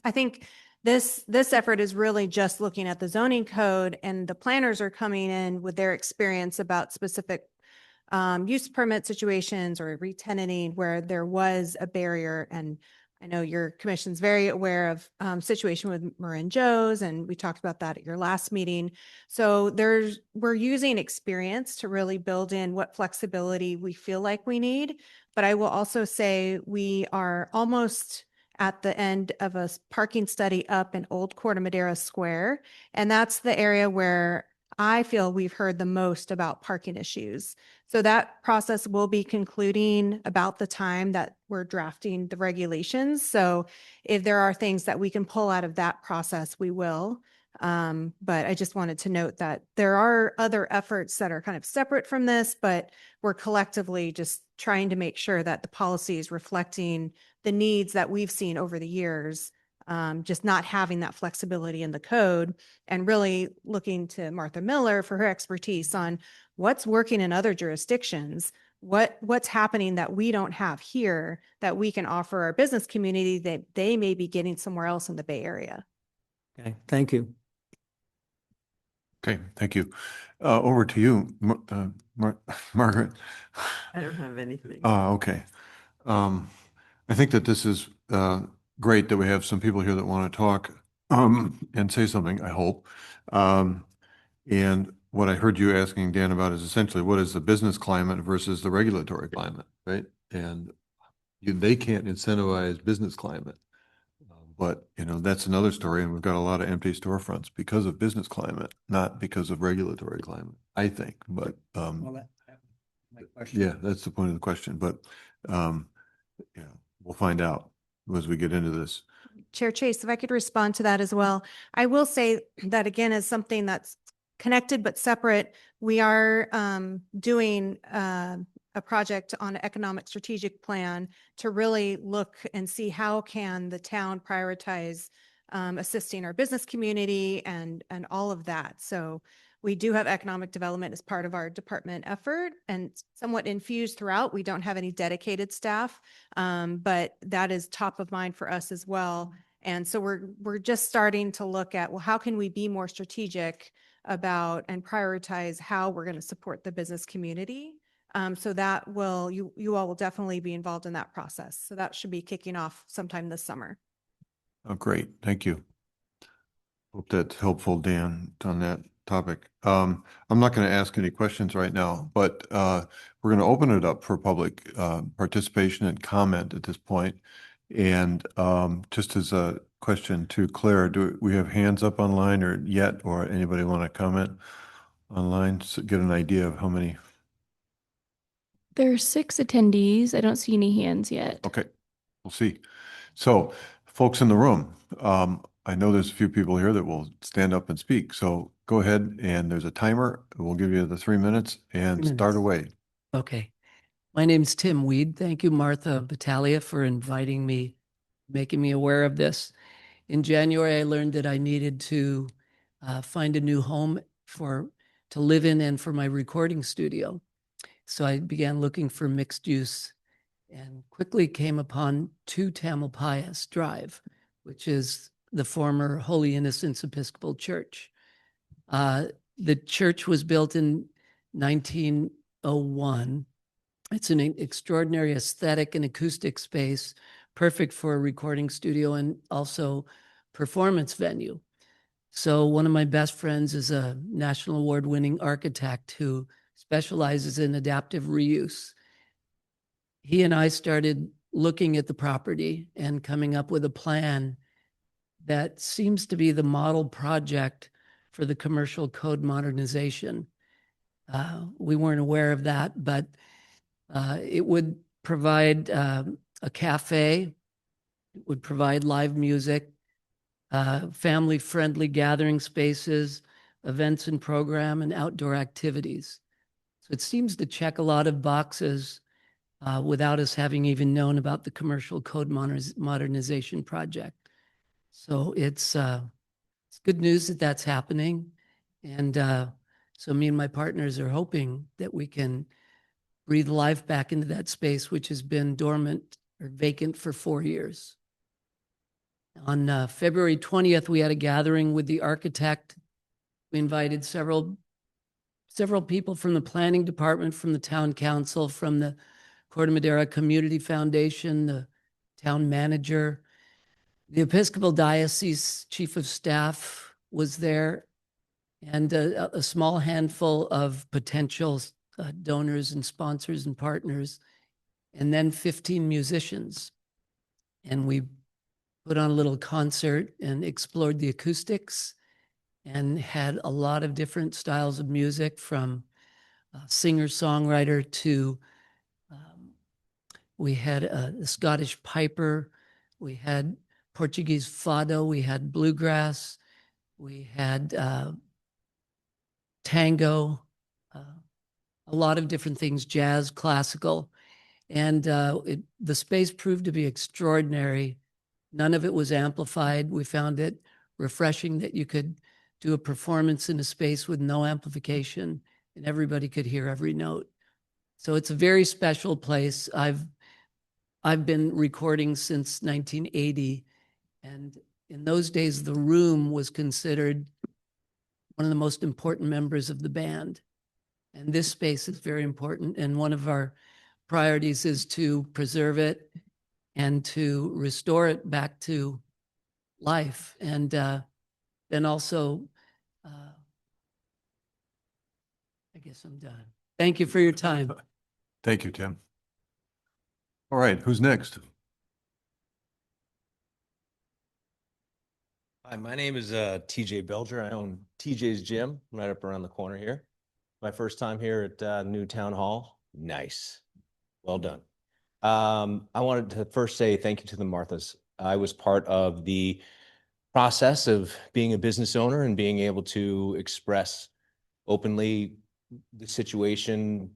I think this effort is really just looking at the zoning code, and the planners are coming in with their experience about specific use permit situations or re-tenanting where there was a barrier. And I know your commission's very aware of situation with Marin Joe's, and we talked about that at your last meeting. So we're using experience to really build in what flexibility we feel like we need. But I will also say we are almost at the end of a parking study up in Old Corte Madera Square. And that's the area where I feel we've heard the most about parking issues. So that process will be concluding about the time that we're drafting the regulations. So if there are things that we can pull out of that process, we will. But I just wanted to note that there are other efforts that are kind of separate from this, but we're collectively just trying to make sure that the policy is reflecting the needs that we've seen over the years, just not having that flexibility in the code, and really looking to Martha Miller for her expertise on what's working in other jurisdictions, what's happening that we don't have here that we can offer our business community that they may be getting somewhere else in the Bay Area. Okay, thank you. Okay, thank you. Over to you, Margaret. I don't have anything. Okay. I think that this is great that we have some people here that want to talk and say something, I hope. And what I heard you asking Dan about is essentially what is the business climate versus the regulatory climate, right? And they can't incentivize business climate. But, that's another story. And we've got a lot of empty storefronts because of business climate, not because of regulatory climate, I think. But Well, that was my question. yeah, that's the point of the question. But we'll find out as we get into this. Chair Chase, if I could respond to that as well. I will say that again, is something that's connected but separate. We are doing a project on an economic strategic plan to really look and see how can the town prioritize assisting our business community and all of that. So we do have economic development as part of our department effort and somewhat infused throughout. We don't have any dedicated staff, but that is top of mind for us as well. And so we're just starting to look at, well, how can we be more strategic about and prioritize how we're going to support the business community? So that you all will definitely be involved in that process. So that should be kicking off sometime this summer. Oh, great. Thank you. Hope that's helpful, Dan, on that topic. I'm not going to ask any questions right now, but we're going to open it up for public participation and comment at this point. And just as a question to Claire, do we have hands up online or anybody want to comment online? So get an idea of how many. There are 6 attendees. I don't see any hands yet. Okay, we'll see. So folks in the room, I know there's a few people here that will stand up and speak. So go ahead, and there's a timer. We'll give you the 3 minutes and start away. Okay. My name's Tim Weed. Thank you, Martha Battaglia, for inviting me, making me aware of this. In January, I learned that I needed to find a new home to live in and for my recording studio. So I began looking for mixed use and quickly came upon 2 Tamalpais Drive, which is the former Holy Innocents Episcopal Church. The church was built in 1901. It's an extraordinary aesthetic and acoustic space, perfect for a recording studio and also performance venue. So one of my best friends is a national award-winning architect who specializes in adaptive reuse. He and I started looking at the property and coming up with a plan that seems to be the model project for the commercial code modernization. We weren't aware of that, but it would provide a cafe, it would provide live music, family-friendly gathering spaces, events and program, and outdoor activities. So it seems to check a lot of boxes without us having even known about the commercial code modernization project. So it's good news that that's happening. And so me and my partners are hoping that we can breathe life back into that space, which has been dormant or vacant for 4 years. On February 20th, we had a gathering with the architect. We invited several people from the planning department, from the town council, from the Corte Madera Community Foundation, the town manager. The Episcopal Diocese Chief of Staff was there, and a small handful of potential donors and sponsors and partners, and then 15 musicians. And we put on a little concert and explored the acoustics and had a lot of different styles of music, from singer-songwriter to we had a Scottish piper, we had Portuguese fado, we had bluegrass, we had tango, a lot of different things, jazz, classical. And the space proved to be extraordinary. None of it was amplified. We found it refreshing that you could do a performance in a space with no amplification and everybody could hear every note. So it's a very special place. I've been recording since 1980, and in those days, the room was considered one of the most important members of the band. And this space is very important. And one of our priorities is to preserve it and to restore it back to life. And then also, I guess I'm done. Thank you for your time. Thank you, Tim. All right, who's next? Hi, my name is TJ Belger. I own TJ's Gym right up around the corner here. My first time here at New Town Hall. Nice. Well done. I wanted to first say thank you to the Marthas. I was part of the process of being a business owner and being able to express openly the situation,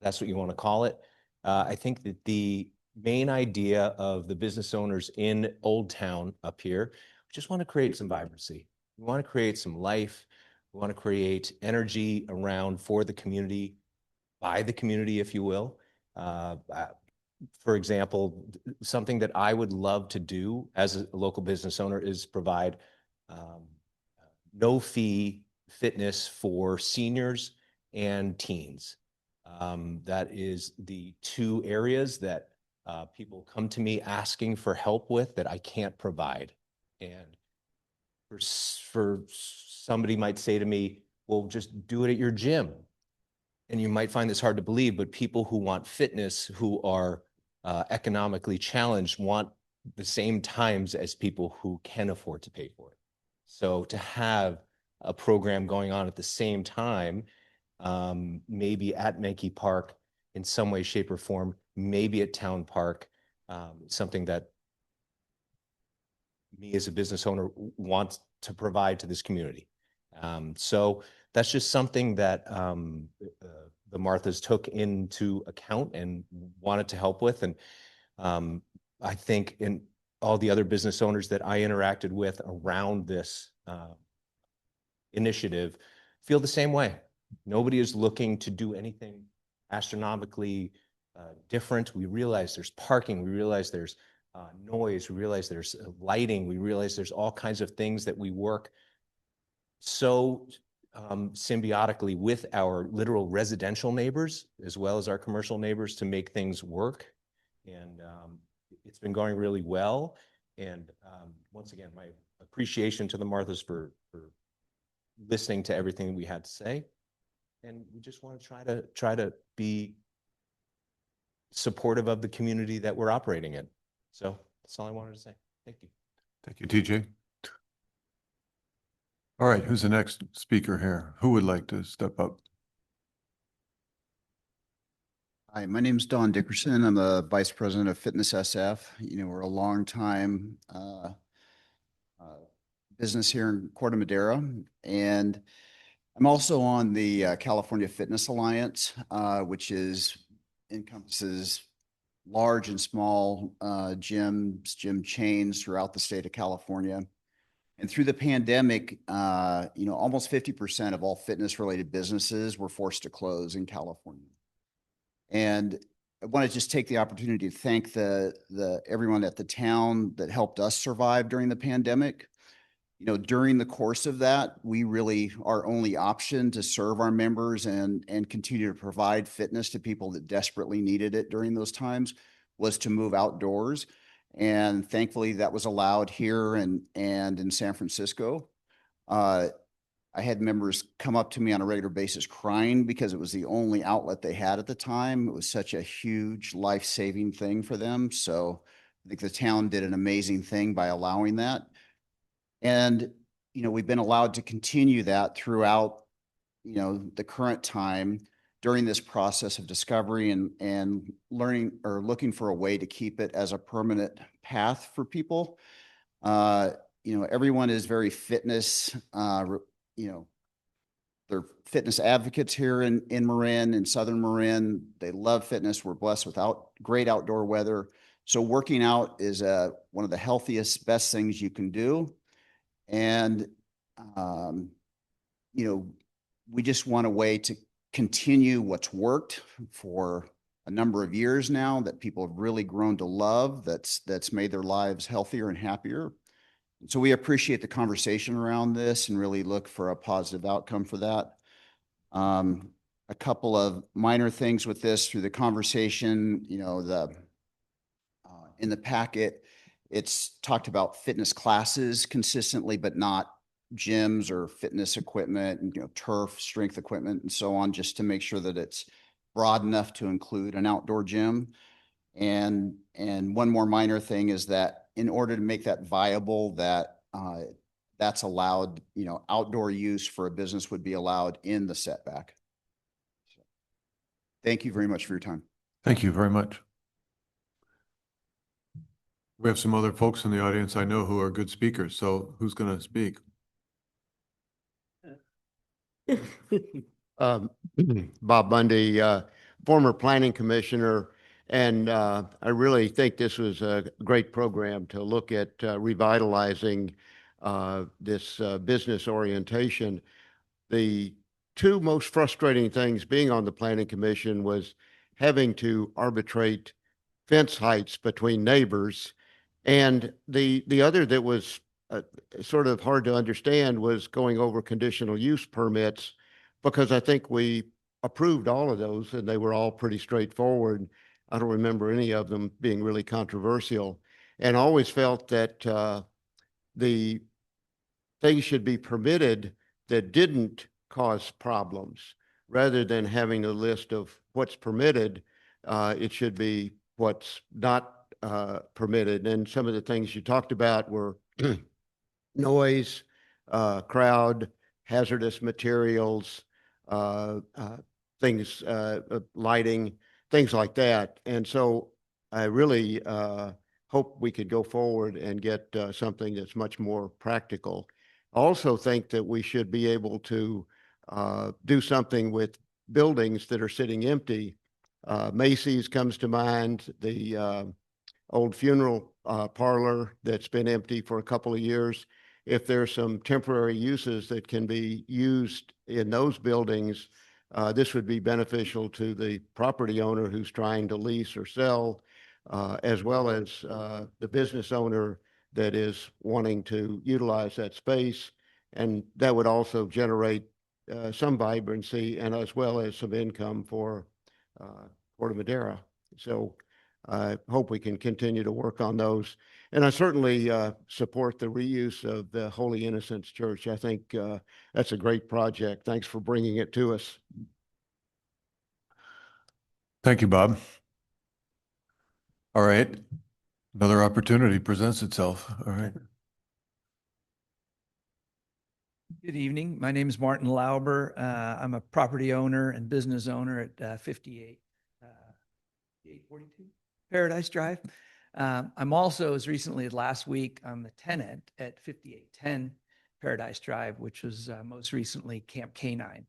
that's what you want to call it. I think that the main idea of the business owners in Old Town up here, we just want to create some vibrancy. We want to create some life. We want to create energy around for the community, by the community, if you will. For example, something that I would love to do as a local business owner is provide no fee fitness for seniors and teens. That is the two areas that people come to me asking for help with that I can't provide. And for somebody might say to me, well, just do it at your gym. And you might find this hard to believe, but people who want fitness, who are economically challenged, want the same times as people who can afford to pay for it. So to have a program going on at the same time, maybe at Menke Park in some way, shape, or form, maybe at Town Park, something that me as a business owner wants to provide to this community. So that's just something that the Marthas took into account and wanted to help with. And I think in all the other business owners that I interacted with around this initiative feel the same way. Nobody is looking to do anything astronomically different. We realize there's parking. We realize there's noise. We realize there's lighting. We realize there's all kinds of things that we work so symbiotically with our literal residential neighbors as well as our commercial neighbors to make things work. And it's been going really well. And once again, my appreciation to the Marthas for listening to everything we had to say. And we just want to try to be supportive of the community that we're operating in. So that's all I wanted to say. Thank you. Thank you, TJ. All right, who's the next speaker here? Who would like to step up? Hi, my name is Don Dickerson. I'm the Vice President of Fitness SF. You know, we're a long time business here in Corte Madera. And I'm also on the California Fitness Alliance, which encompasses large and small gyms, gym chains throughout the state of California. And through the pandemic, almost 50% of all fitness-related businesses were forced to close in California. And I want to just take the opportunity to thank everyone at the town that helped us survive during the pandemic. During the course of that, our only option to serve our members and continue to provide fitness to people that desperately needed it during those times was to move outdoors. And thankfully that was allowed here and in San Francisco. I had members come up to me on a regular basis crying because it was the only outlet they had at the time. It was such a huge life-saving thing for them. So I think the town did an amazing thing by allowing that. And, we've been allowed to continue that throughout, the current time during this process of discovery and learning or looking for a way to keep it as a permanent path for people. Everyone is very fitness, they're fitness advocates here in Marin, in Southern Marin. They love fitness. We're blessed with great outdoor weather. So working out is one of the healthiest, best things you can do. And, we just want a way to continue what's worked for a number of years now that people have really grown to love, that's made their lives healthier and happier. So we appreciate the conversation around this and really look for a positive outcome for that. A couple of minor things with this through the conversation, in the packet, it's talked about fitness classes consistently, but not gyms or fitness equipment and, turf, strength equipment and so on, just to make sure that it's broad enough to include an outdoor gym. And one more minor thing is that in order to make that viable, that's allowed, outdoor use for a business would be allowed in the setback. So, thank you very much for your time. Thank you very much. We have some other folks in the audience I know who are good speakers. So who's going to speak? Bob Bundy, former planning commissioner, and I really think this was a great program to look at revitalizing this business orientation. The two most frustrating things being on the planning commission was having to arbitrate fence heights between neighbors, and the other that was sort of hard to understand was going over conditional use permits, because I think we approved all of those and they were all pretty straightforward. I don't remember any of them being really controversial, and always felt that the things should be permitted that didn't cause problems. Rather than having a list of what's permitted, it should be what's not permitted. And some of the things you talked about were noise, crowd, hazardous materials, things, lighting, things like that. And so I really hope we could go forward and get something that's much more practical. I also think that we should be able to do something with buildings that are sitting empty. Macy's comes to mind, the old funeral parlor that's been empty for a couple of years. If there's some temporary uses that can be used in those buildings, this would be beneficial to the property owner who's trying to lease or sell, as well as the business owner that is wanting to utilize that space. And that would also generate some vibrancy and as well as some income for Corte Madera. So I hope we can continue to work on those. And I certainly support the reuse of the Holy Innocents Church. I think that's a great project. Thanks for bringing it to us. Thank you, Bob. All right. Another opportunity presents itself. All right. Good evening. My name is Martin Lauber. I'm a property owner and business owner at 5842 Paradise Drive. I'm also, as recently as last week, I'm the tenant at 5810 Paradise Drive, which was most recently Camp Canine.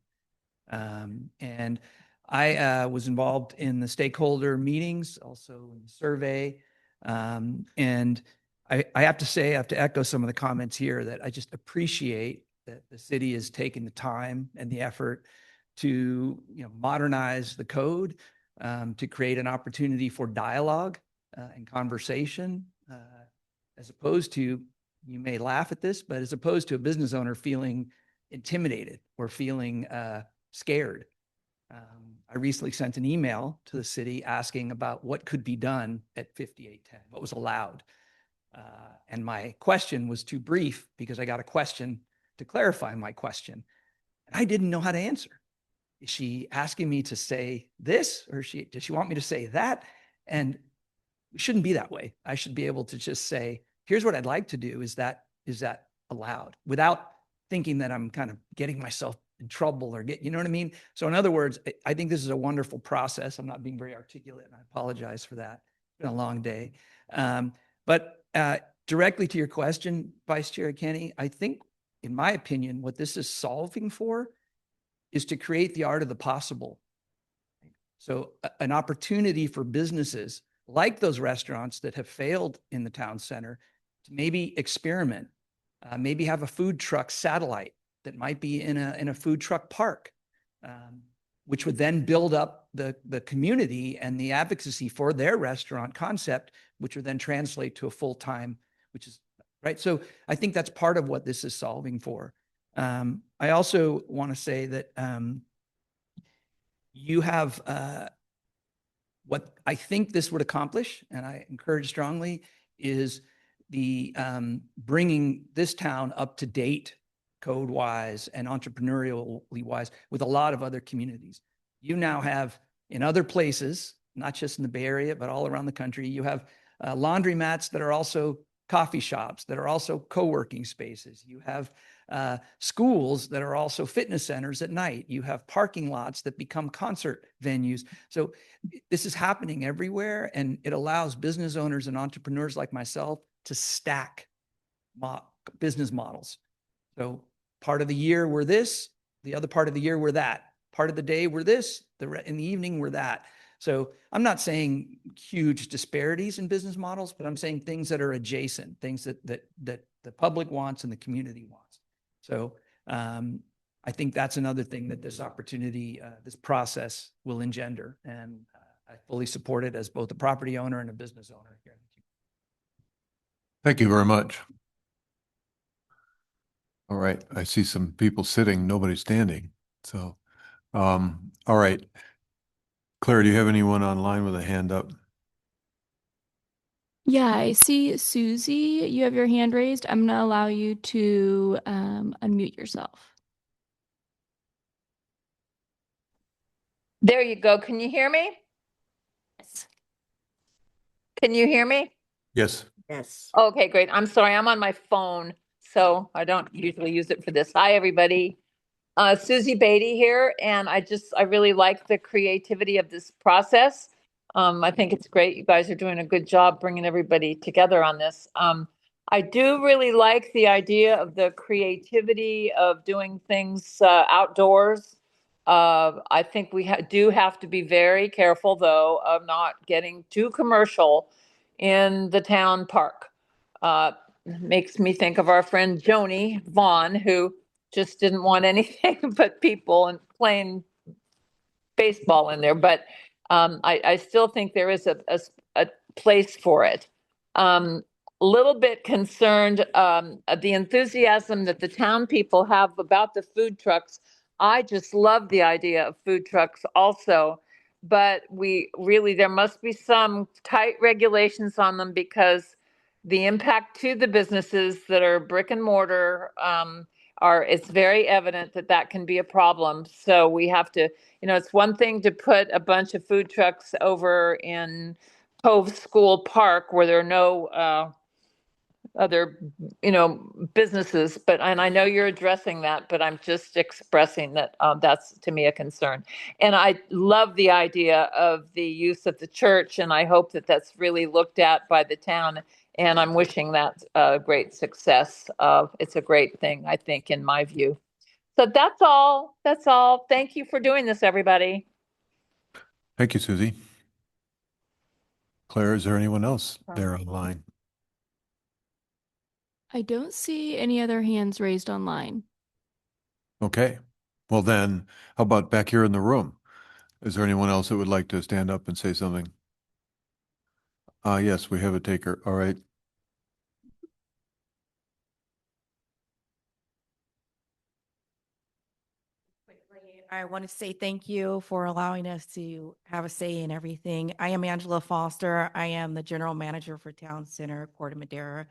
And I was involved in the stakeholder meetings, also in the survey. And I have to say, I have to echo some of the comments here that I just appreciate that the city is taking the time and the effort to modernize the code, to create an opportunity for dialogue and conversation, as opposed to, you may laugh at this, but as opposed to a business owner feeling intimidated or feeling scared. I recently sent an email to the city asking about what could be done at 5810, what was allowed. And my question was too brief because I got a question to clarify my question. And I didn't know how to answer. Is she asking me to say this, or does she want me to say that? And it shouldn't be that way. I should be able to just say, here's what I'd like to do. Is that allowed? Without thinking that I'm kind of getting myself in trouble or you know what I mean? So in other words, I think this is a wonderful process. I'm not being very articulate, and I apologize for that. It's been a long day. But directly to your question, Vice Chair Kenny, I think, in my opinion, what this is solving for is to create the art of the possible. So an opportunity for businesses like those restaurants that have failed in the town center to maybe experiment, maybe have a food truck satellite that might be in a food truck park, which would then build up the community and the advocacy for their restaurant concept, which would then translate to a full-time, which is right. So I think that's part of what this is solving for. I also want to say that you have what I think this would accomplish, and I encourage strongly, is the bringing this town up to date code-wise and entrepreneurially wise with a lot of other communities. You now have in other places, not just in the Bay Area, but all around the country, you have laundromats that are also coffee shops, that are also co-working spaces. You have schools that are also fitness centers at night. You have parking lots that become concert venues. So this is happening everywhere, and it allows business owners and entrepreneurs like myself to stack business models. So part of the year we're this, the other part of the year we're that. Part of the day we're this, in the evening we're that. So I'm not saying huge disparities in business models, but I'm saying things that are adjacent, things that the public wants and the community wants. So I think that's another thing that this opportunity, this process will engender. And I fully support it as both a property owner and a business owner here. Thank you very much. All right, I see some people sitting, nobody standing. So, all right. Claire, do you have anyone online with a hand up? Yeah, I see Susie, you have your hand raised. I'm going to allow you to unmute yourself. There you go. Can you hear me? Yes. Can you hear me? Yes. Yes. Okay, great. I'm sorry. I'm on my phone, so I don't usually use it for this. Hi, everybody. Susie Beatty here, and I really like the creativity of this process. I think it's great. You guys are doing a good job bringing everybody together on this. I do really like the idea of the creativity of doing things outdoors. I think we do have to be very careful, though, of not getting too commercial in the town park. Makes me think of our friend Joni Vaughn, who just didn't want anything but people and playing baseball in there. But I still think there is a place for it. Little bit concerned the enthusiasm that the town people have about the food trucks. I just love the idea of food trucks also, but there must be some tight regulations on them, because the impact to the businesses that are brick and mortar it's very evident that can be a problem. So we have to, it's one thing to put a bunch of food trucks over in Cove School Park where there are no other, businesses, and I know you're addressing that, but I'm just expressing that, that's to me a concern. And I love the idea of the use of the church, and I hope that that's really looked at by the town. And I'm wishing that great success. It's a great thing, I think, in my view. So that's all. That's all. Thank you for doing this, everybody. Thank you, Susie. Claire, is there anyone else there online? I don't see any other hands raised online. Okay. Well then, how about back here in the room? Is there anyone else that would like to stand up and say something? Yes, we have a taker. All right. Quickly, I want to say thank you for allowing us to have a say in everything. I am Angela Foster. I am the general manager for Town Center, Corte Madera.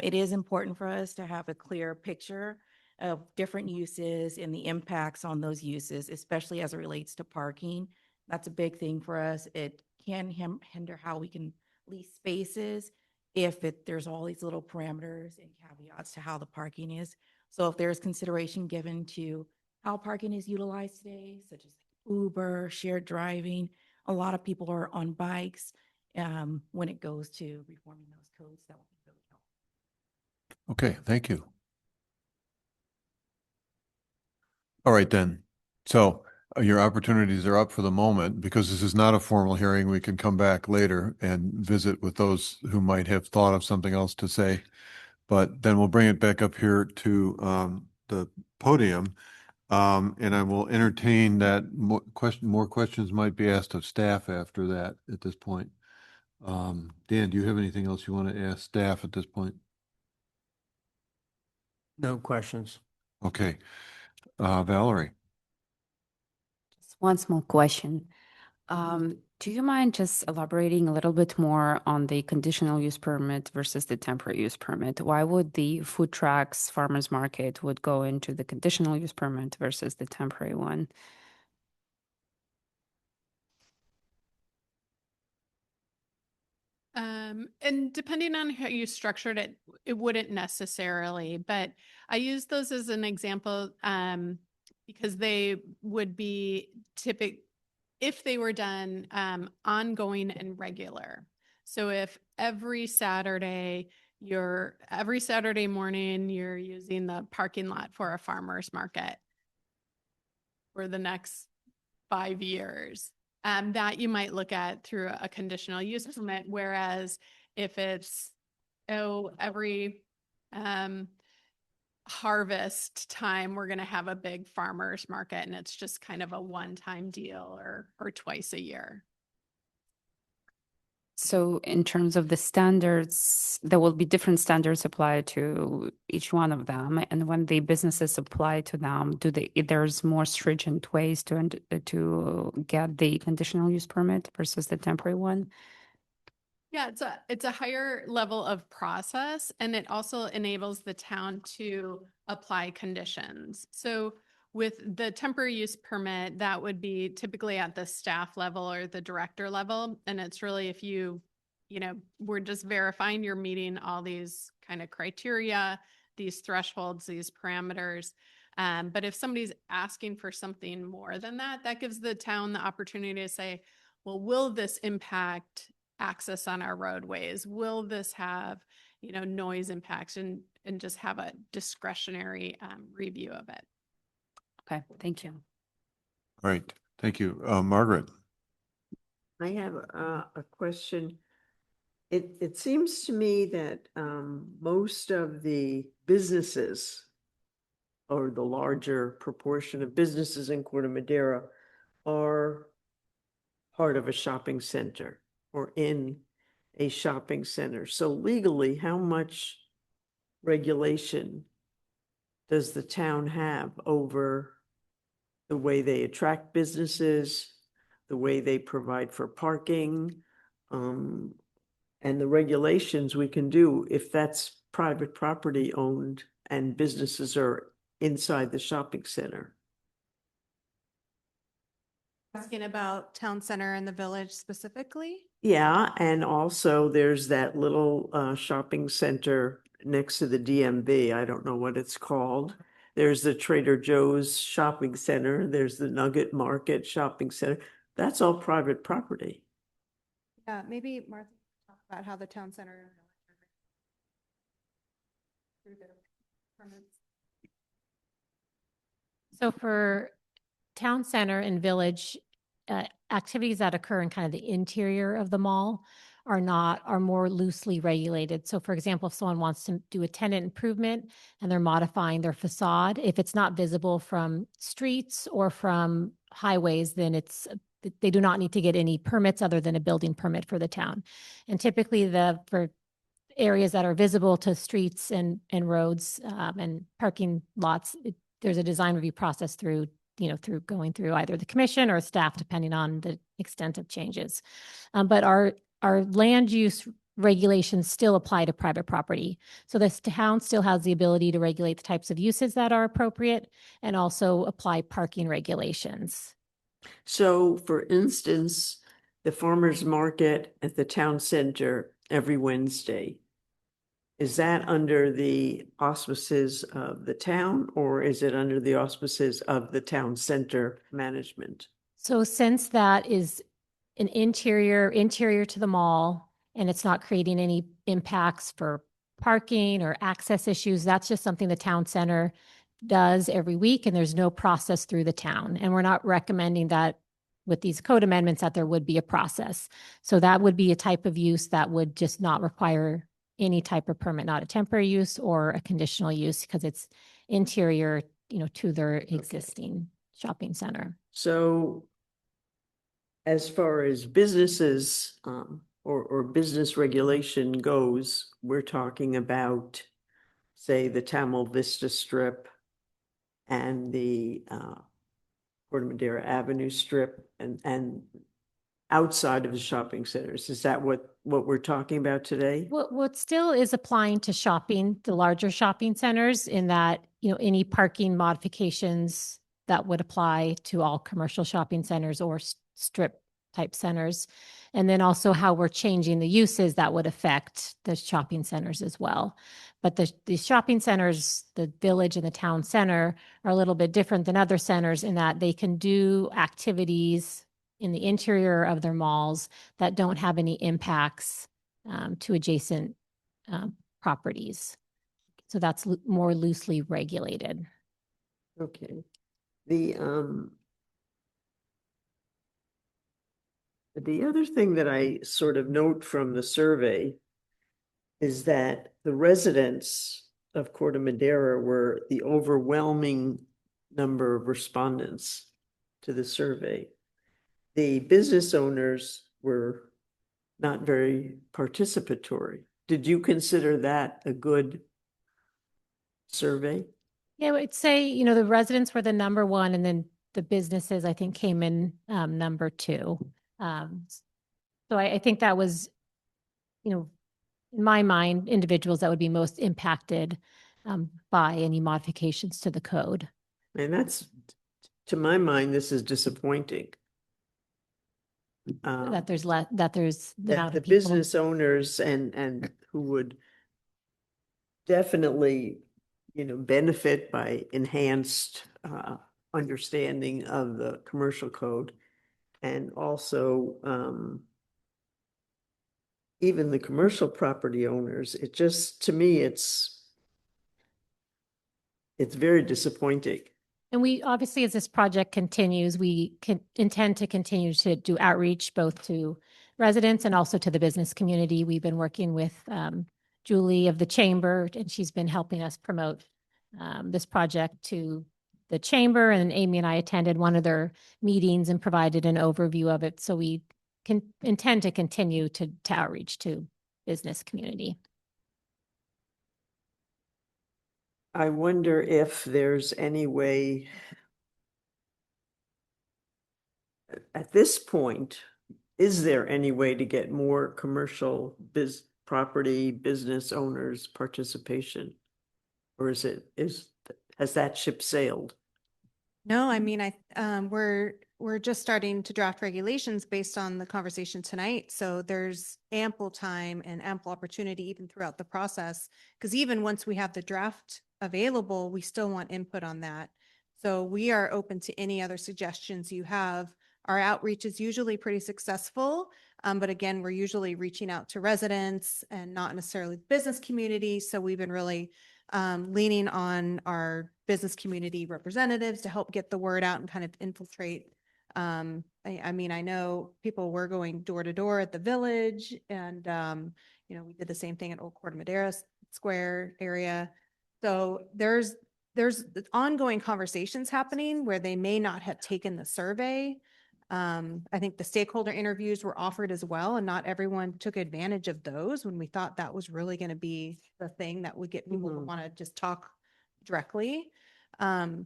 It is important for us to have a clear picture of different uses and the impacts on those uses, especially as it relates to parking. That's a big thing for us. It can hinder how we can lease spaces if there's all these little parameters and caveats to how the parking is. So if there's consideration given to how parking is utilized today, such as Uber, shared driving, a lot of people are on bikes. When it goes to reforming those codes, that will be really helpful. Okay, thank you. All right then. So your opportunities are up for the moment. Because this is not a formal hearing, we can come back later and visit with those who might have thought of something else to say. But then we'll bring it back up here to the podium. And I will entertain that more questions might be asked of staff after that at this point. Dan, do you have anything else you want to ask staff at this point? No questions. Okay. Valerie. Just one small question. Do you mind just elaborating a little bit more on the conditional use permit versus the temporary use permit? Why would the food trucks, farmers market would go into the conditional use permit versus the temporary one? And depending on how you structured it, it wouldn't necessarily, but I use those as an example because they would be if they were done ongoing and regular. So if every Saturday morning you're using the parking lot for a farmer's market for the next 5 years, that you might look at through a conditional use permit. Whereas if it's, every harvest time, we're going to have a big farmer's market and it's just kind of a one-time deal or twice a year. So in terms of the standards, there will be different standards applied to each one of them. And when the businesses apply to them, there's more stringent ways to get the conditional use permit versus the temporary one? Yeah, it's a higher level of process, and it also enables the town to apply conditions. So with the temporary use permit, that would be typically at the staff level or the director level. And it's really if we're just verifying you're meeting all these kind of criteria, these thresholds, these parameters. But if somebody's asking for something more than that, that gives the town the opportunity to say, well, will this impact access on our roadways? Will this have, noise impacts, and just have a discretionary review of it? Okay, thank you. All right, thank you. Margaret. I have a question. It seems to me that most of the businesses, or the larger proportion of businesses in Corte Madera, are part of a shopping center or in a shopping center. So legally, how much regulation does the town have over the way they attract businesses, the way they provide for parking, and the regulations we can do if that's private property owned and businesses are inside the shopping center? Asking about town center and the village specifically? Yeah, and also there's that little shopping center next to the DMV. I don't know what it's called. There's the Trader Joe's shopping center. There's the Nugget Market shopping center. That's all private property. Yeah, maybe Martha talk about how the town center and village are through their permits. So for town center and village, activities that occur in kind of the interior of the mall are more loosely regulated. So for example, if someone wants to do a tenant improvement and they're modifying their facade, if it's not visible from streets or from highways, then they do not need to get any permits other than a building permit for the town. And typically for areas that are visible to streets and roads and parking lots, there's a design review process through going through either the commission or staff, depending on the extent of changes. But our land use regulations still apply to private property. So this town still has the ability to regulate the types of uses that are appropriate and also apply parking regulations. So for instance, the farmer's market at the town center every Wednesday, is that under the auspices of the town or is it under the auspices of the town center management? So since that is an interior to the mall and it's not creating any impacts for parking or access issues, that's just something the town center does every week and there's no process through the town. And we're not recommending that with these code amendments that there would be a process. So that would be a type of use that would just not require any type of permit, not a temporary use or a conditional use because it's interior, to their existing shopping center. So as far as businesses or business regulation goes, we're talking about, say, the Tamil Vista Strip and the Corte Madera Avenue Strip and outside of the shopping centers. Is that what we're talking about today? What still is applying to shopping, the larger shopping centers in that, any parking modifications that would apply to all commercial shopping centers or strip type centers. And then also how we're changing the uses that would affect the shopping centers as well. But the shopping centers, the village and the town center are a little bit different than other centers in that they can do activities in the interior of their malls that don't have any impacts to adjacent properties. So that's more loosely regulated. Okay. The other thing that I sort of note from the survey is that the residents of Corte Madera were the overwhelming number of respondents to the survey. The business owners were not very participatory. Did you consider that a good survey? Yeah, I would say, the residents were the number one, and then the businesses, I think, came in number two. So I think that was, in my mind, individuals that would be most impacted by any modifications to the code. And that's, to my mind, this is disappointing. That there's the amount The of people. business owners and who would definitely, benefit by enhanced understanding of the commercial code. And also, even the commercial property owners, it just, to me, it's very disappointing. And we obviously, as this project continues, we intend to continue to do outreach both to residents and also to the business community. We've been working with Julie of the Chamber, and she's been helping us promote this project to the Chamber. And Amy and I attended one of their meetings and provided an overview of it. So we can intend to continue to outreach to business community. I wonder if there's any way at this point, is there any way to get more commercial property business owners participation? Or has that ship sailed? No, I mean, we're we're just starting to draft regulations based on the conversation tonight. So there's ample time and ample opportunity even throughout the process. Because even once we have the draft available, we still want input on that. So we are open to any other suggestions you have. Our outreach is usually pretty successful. But again, we're usually reaching out to residents and not necessarily the business community. So we've been really leaning on our business community representatives to help get the word out and kind of infiltrate. I mean, I know people were going door to door at the village and, we did the same thing at Old Corte Madera Square area. So there's ongoing conversations happening where they may not have taken the survey. I think the stakeholder interviews were offered as well, and not everyone took advantage of those when we thought that was really going to be the thing that would get people to want to just talk directly.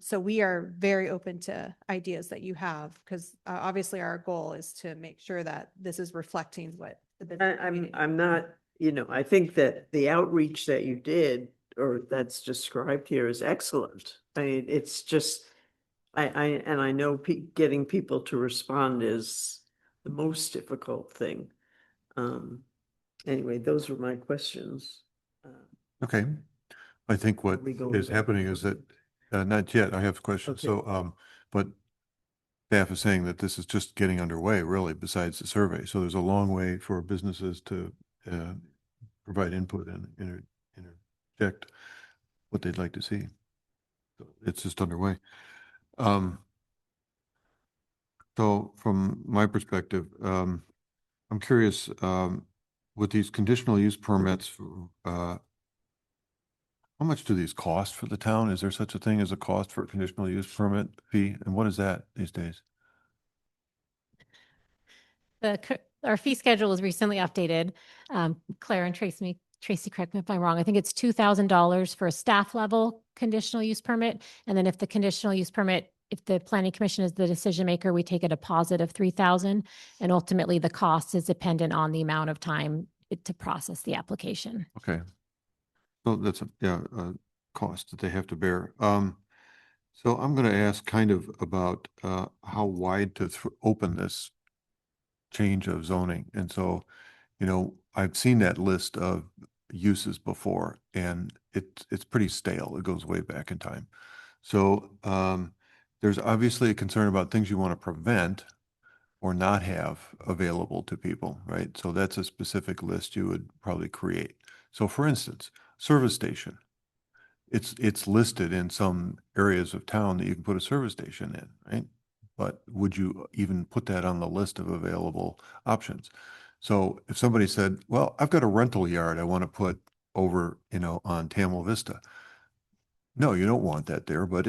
So we are very open to ideas that you have, because obviously our goal is to make sure that this is reflecting what the business community. I'm not, I think that the outreach that you did or that's described here is excellent. I mean, it's just, I know getting people to respond is the most difficult thing. Anyway, those were my questions. Okay. I think what we going is back? happening is that, not yet, I have a question. Okay. So, but staff is saying that this is just getting underway, really, besides the survey. So there's a long way for businesses to provide input and interject what they'd like to see. So it's just underway. So from my perspective, I'm curious, with these conditional use permits, how much do these cost for the town? Is there such a thing as a cost for a conditional use permit fee? And what is that these days? Our fee schedule was recently updated. Claire and Tracy, correct me if I'm wrong. I think it's $2,000 for a staff level conditional use permit. And then if the conditional use permit, if the planning commission is the decision maker, we take a deposit of $3,000. And ultimately the cost is dependent on the amount of time to process the application. Okay. So that's a cost that they have to bear. So I'm going to ask kind of about how wide to open this change of zoning. And so, I've seen that list of uses before, and it's pretty stale. It goes way back in time. So there's obviously a concern about things you want to prevent or not have available to people, right? So that's a specific list you would probably create. So for instance, service station. It's listed in some areas of town that you can put a service station in, right? But would you even put that on the list of available options? So if somebody said, well, I've got a rental yard I want to put over, on Tamil Vista. No, you don't want that there, but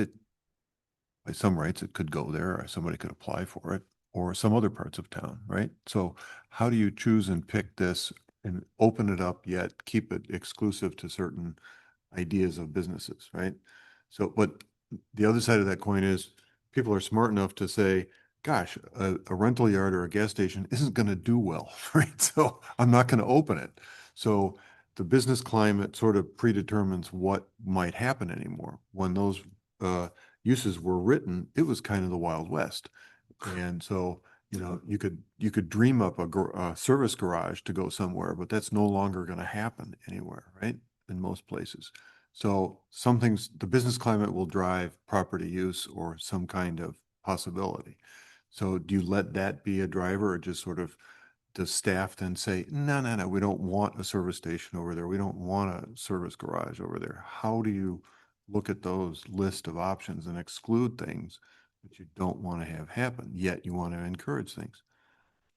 by some rights, it could go there, or somebody could apply for it, or some other parts of town, right? So how do you choose and pick this and open it up, yet keep it exclusive to certain ideas of businesses, right? So, but the other side of that coin is people are smart enough to say, gosh, a rental yard or a gas station isn't going to do well, right? So I'm not going to open it. So the business climate sort of predetermines what might happen anymore. When those uses were written, it was kind of the Wild West. And so, you could dream up a service garage to go somewhere, but that's no longer going to happen anywhere, right? In most places. So some things, the business climate will drive property use or some kind of possibility. So do you let that be a driver, or just sort of does staff then say, no, we don't want a service station over there. We don't want a service garage over there. How do you look at those list of options and exclude things that you don't want to have happen, yet you want to encourage things?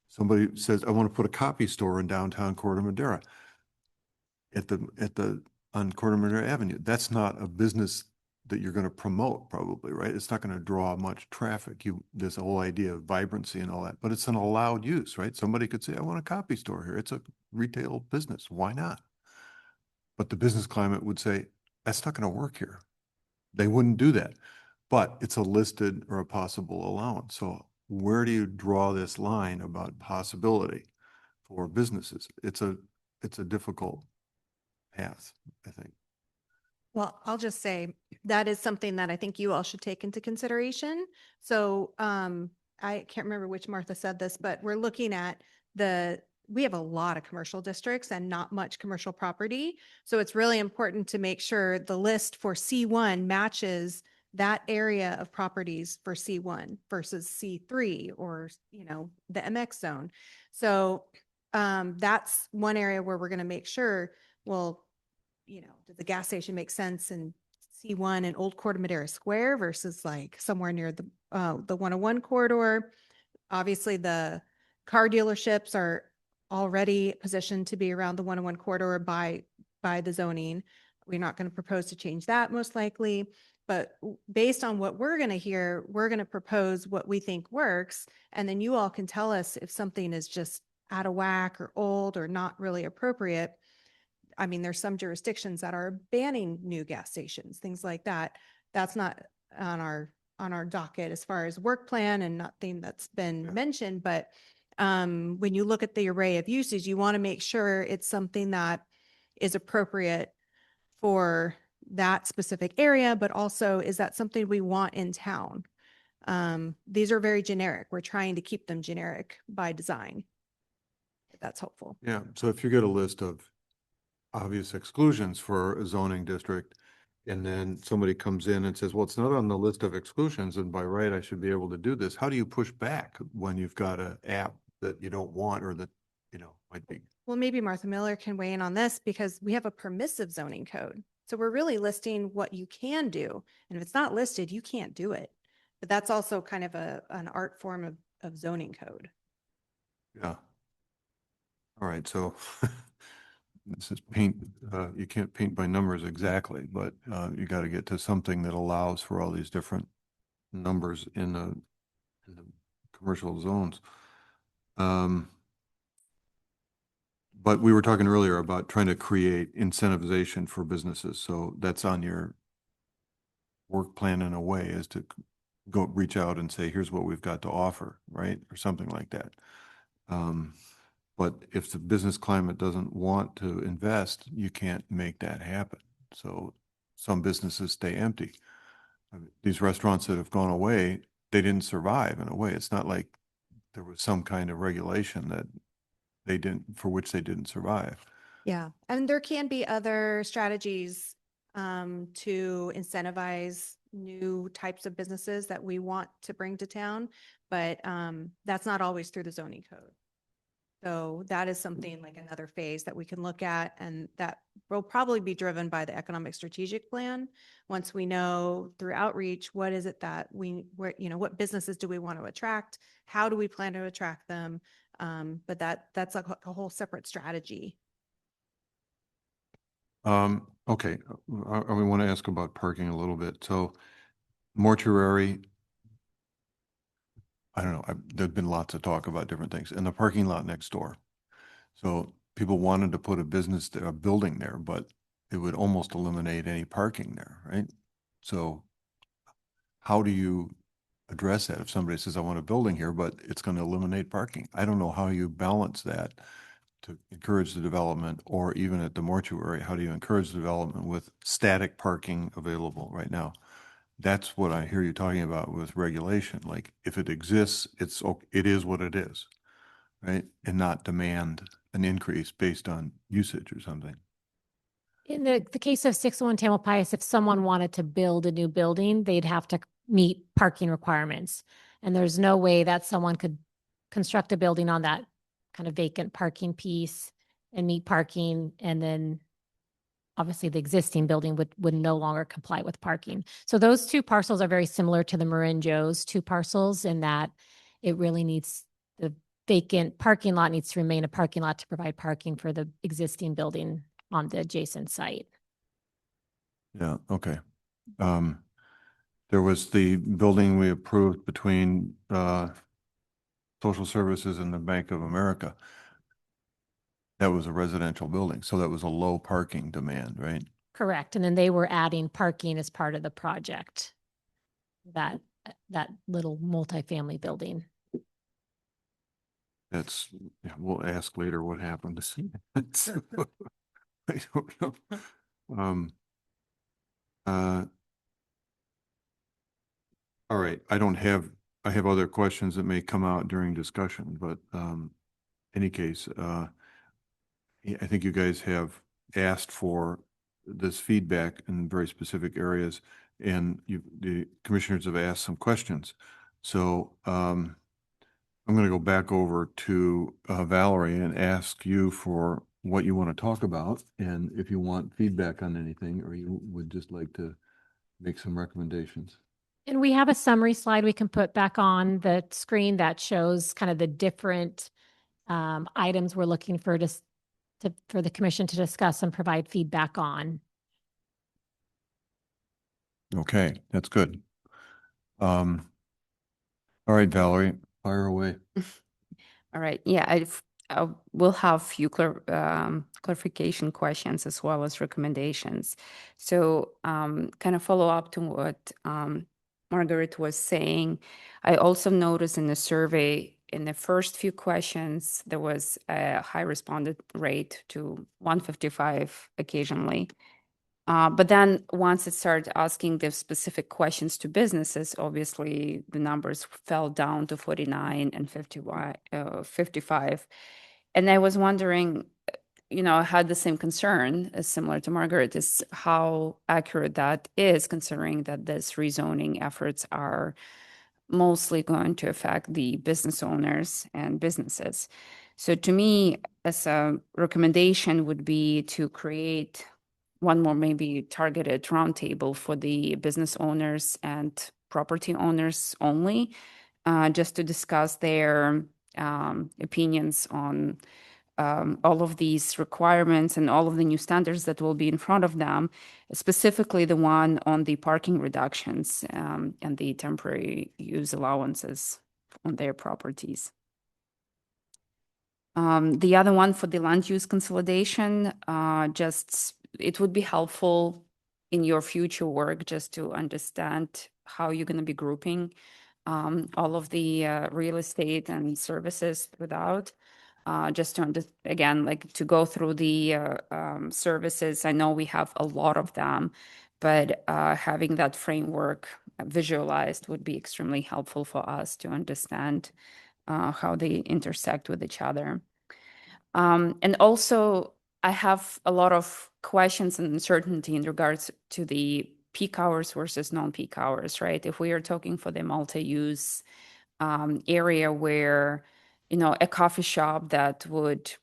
Somebody says, I want to put a copy store in downtown Corte Madera on Corte Madera Avenue. That's not a business that you're going to promote, probably, right? It's not going to draw much traffic. There's a whole idea of vibrancy and all that, but it's an allowed use, right? Somebody could say, I want a copy store here. It's a retail business. Why not? But the business climate would say, that's not going to work here. They wouldn't do that, but it's a listed or a possible allowance. So where do you draw this line about possibility for businesses? It's a difficult path, I think. Well, I'll just say that is something that I think you all should take into consideration. So I can't remember which Martha said this, but we're looking at we have a lot of commercial districts and not much commercial property. So it's really important to make sure the list for C1 matches that area of properties for C1 versus C3 or, the MX zone. So that's one area where we're going to make sure, well, does the gas station make sense in C1 in Old Corte Madera Square versus like somewhere near the 101 corridor? Obviously, the car dealerships are already positioned to be around the 101 corridor by the zoning. We're not going to propose to change that most likely, but based on what we're going to hear, we're going to propose what we think works, and then you all can tell us if something is just out of whack or old or not really appropriate. I mean, there's some jurisdictions that are banning new gas stations, things like that. That's not on our docket as far as work plan and nothing that's been mentioned. But when you look at the array of uses, you want to make sure it's something that is appropriate for that specific area, but also is that something we want in town? These are very generic. We're trying to keep them generic by design. If that's helpful. Yeah, so if you get a list of obvious exclusions for a zoning district, and then somebody comes in and says, well, it's not on the list of exclusions, and by right, I should be able to do this. How do you push back when you've got an app that you don't want or that, might be? Well, maybe Martha Miller can weigh in on this because we have a permissive zoning code. So we're really listing what you can do. And if it's not listed, you can't do it. But that's also kind of an art form of zoning code. Yeah. All right, so this is paint, you can't paint by numbers exactly, but you got to get to something that allows for all these different numbers in the commercial zones. But we were talking earlier about trying to create incentivization for businesses. So that's on your work plan in a way, is to go reach out and say, here's what we've got to offer, right? Or something like that. But if the business climate doesn't want to invest, you can't make that happen. So some businesses stay empty. I mean, these restaurants that have gone away, they didn't survive in a way. It's not like there was some kind of regulation that for which they didn't survive. Yeah. And there can be other strategies to incentivize new types of businesses that we want to bring to town, but that's not always through the zoning code. So that is something like another phase that we can look at, and that will probably be driven by the economic strategic plan. Once we know through outreach, what is it that what businesses do we want to attract? How do we plan to attract them? But that's a whole separate strategy. Okay, I want to ask about parking a little bit. So mortuary, I don't know, there've been lots of talk about different things, and the parking lot next door. So people wanted to put a business there, a building there, but it would almost eliminate any parking there, right? So how do you address that if somebody says, I want a building here, but it's going to eliminate parking? I don't know how you balance that to encourage the development, or even at the mortuary, how do you encourage the development with static parking available right now? That's what I hear you talking about with regulation. Like if it exists, it is what it is, right? And not demand an increase based on usage or something. In the case of 601 Tamalpais, if someone wanted to build a new building, they'd have to meet parking requirements. And there's no way that someone could construct a building on that kind of vacant parking piece and meet parking, and then obviously the existing building would no longer comply with parking. So those two parcels are very similar to the Marin Joe's two parcels in that it really needs, the vacant parking lot needs to remain a parking lot to provide parking for the existing building on the adjacent site. Yeah, okay. There was the building we approved between Social Services and the Bank of America. That was a residential building, so that was a low parking demand, right? Correct. And then they were adding parking as part of the project, that little multifamily building. That's, yeah, we'll ask later what happened to see. I don't know. All right, I don't have I have other questions that may come out during discussion, but any case, I think you guys have asked for this feedback in very specific areas, and the commissioners have asked some questions. So I'm going to go back over to Valerie and ask you for what you want to talk about, and if you want feedback on anything, or you would just like to make some recommendations. And we have a summary slide we can put back on the screen that shows kind of the different items we're looking for for the commission to discuss and provide feedback on. Okay, that's good. All right, Valerie, fire away. All right. Yeah, I will have few clarification questions as well as recommendations. So kind of follow up to what Margaret was saying. I also noticed in the survey, in the first few questions, there was a high respondent rate to 155 occasionally. But then once it started asking the specific questions to businesses, obviously the numbers fell down to 49 and 55. And I was wondering, I had the same concern as similar to Margaret, is how accurate that is, considering that these rezoning efforts are mostly going to affect the business owners and businesses. So to me, as a recommendation would be to create one more maybe targeted roundtable for the business owners and property owners only, just to discuss their opinions on all of these requirements and all of the new standards that will be in front of them, specifically the one on the parking reductions and the temporary use allowances on their properties. The other one for the land use consolidation, it would be helpful in your future work just to understand how you're going to be grouping all of the real estate and services without. Just to again, like to go through the services. I know we have a lot of them, but having that framework visualized would be extremely helpful for us to understand how they intersect with each other. And also, I have a lot of questions and uncertainty in regards to the peak hours versus non-peak hours, right? If we are talking for the multi-use area where, a coffee shop that would